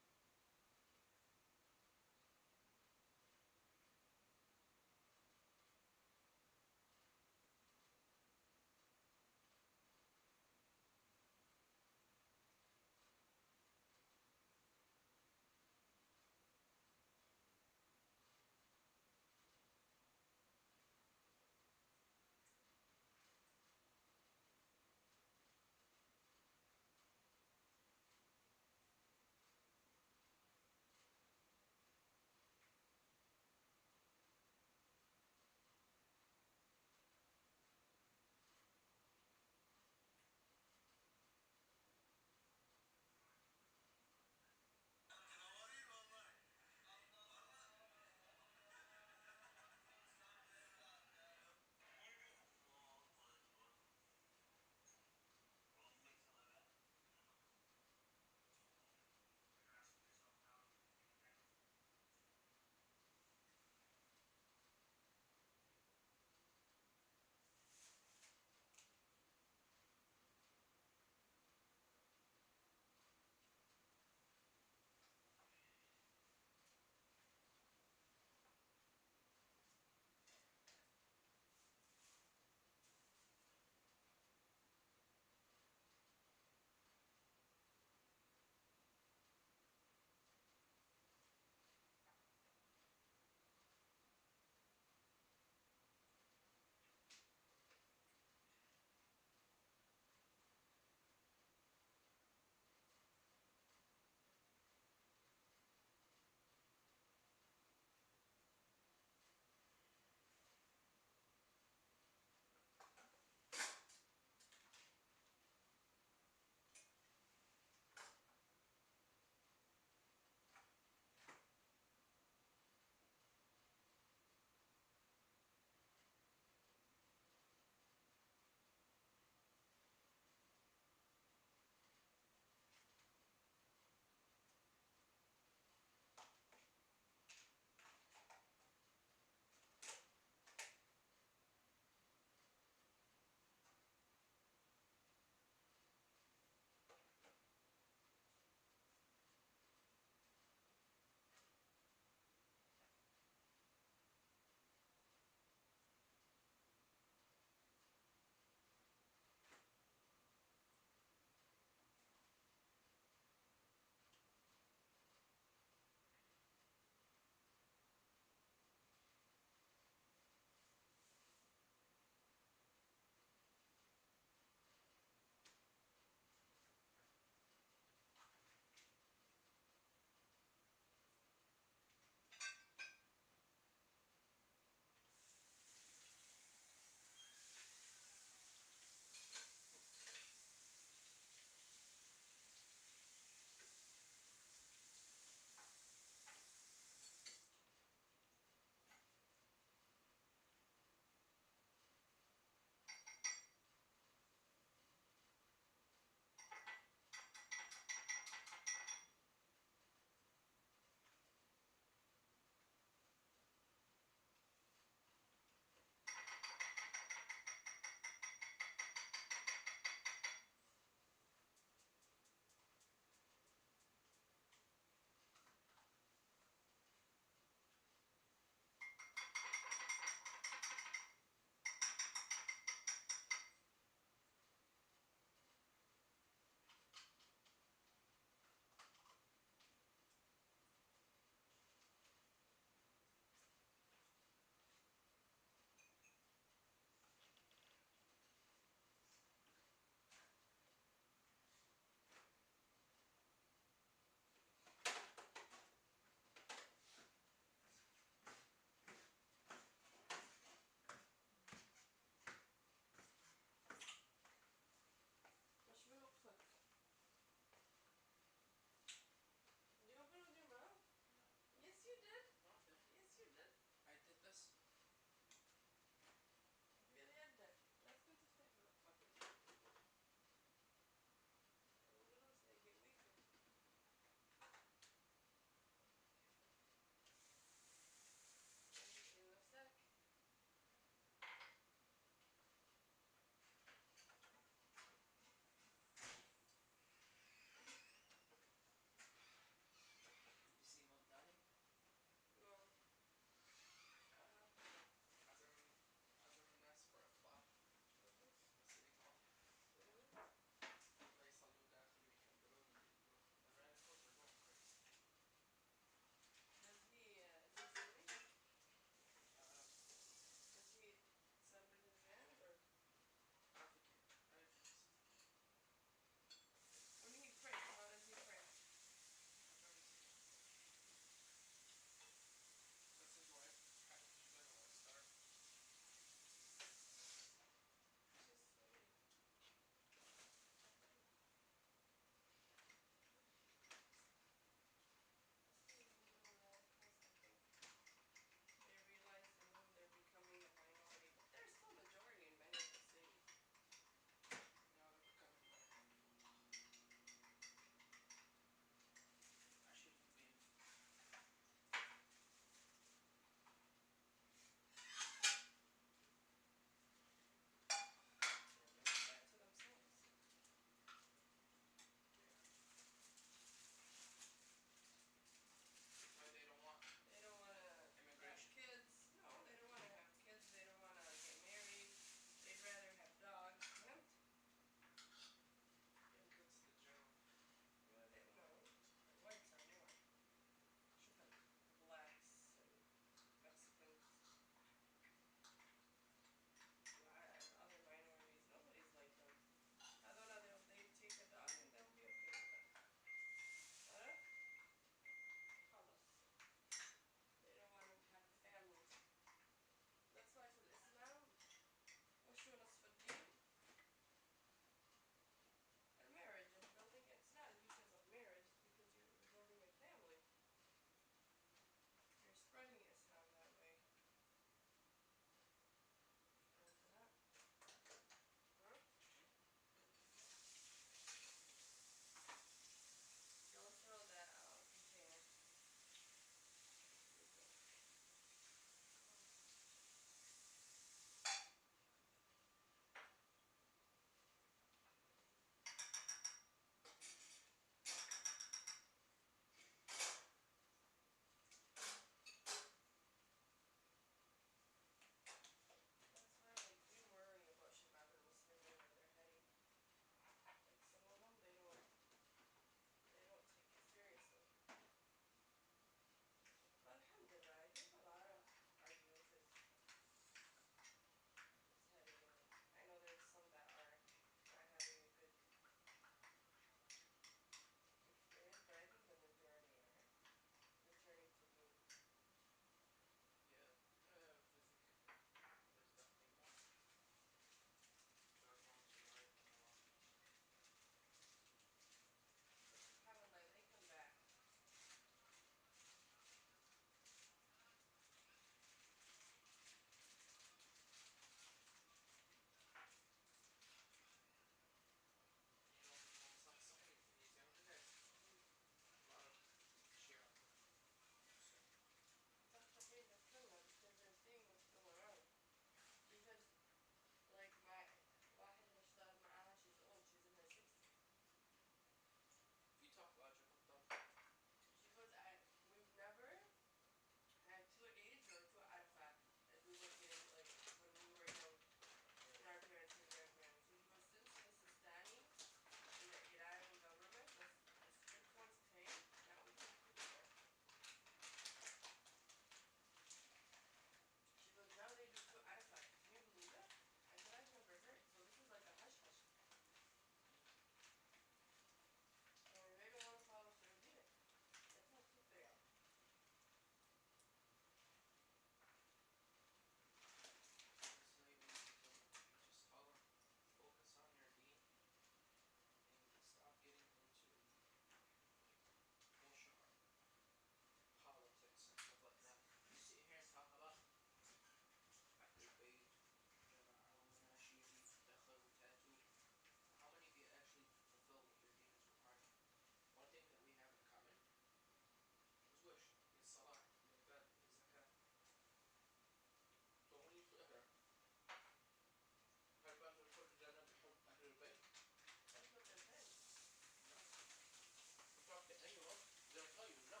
Speaker 2: Anyone, they'll tell you no.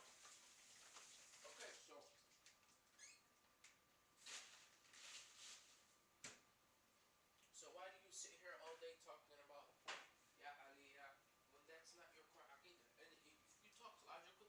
Speaker 2: Okay, so why do you sit here all day talking about yeah Ali, yeah, when that's not your core aqidah? And if you talk logically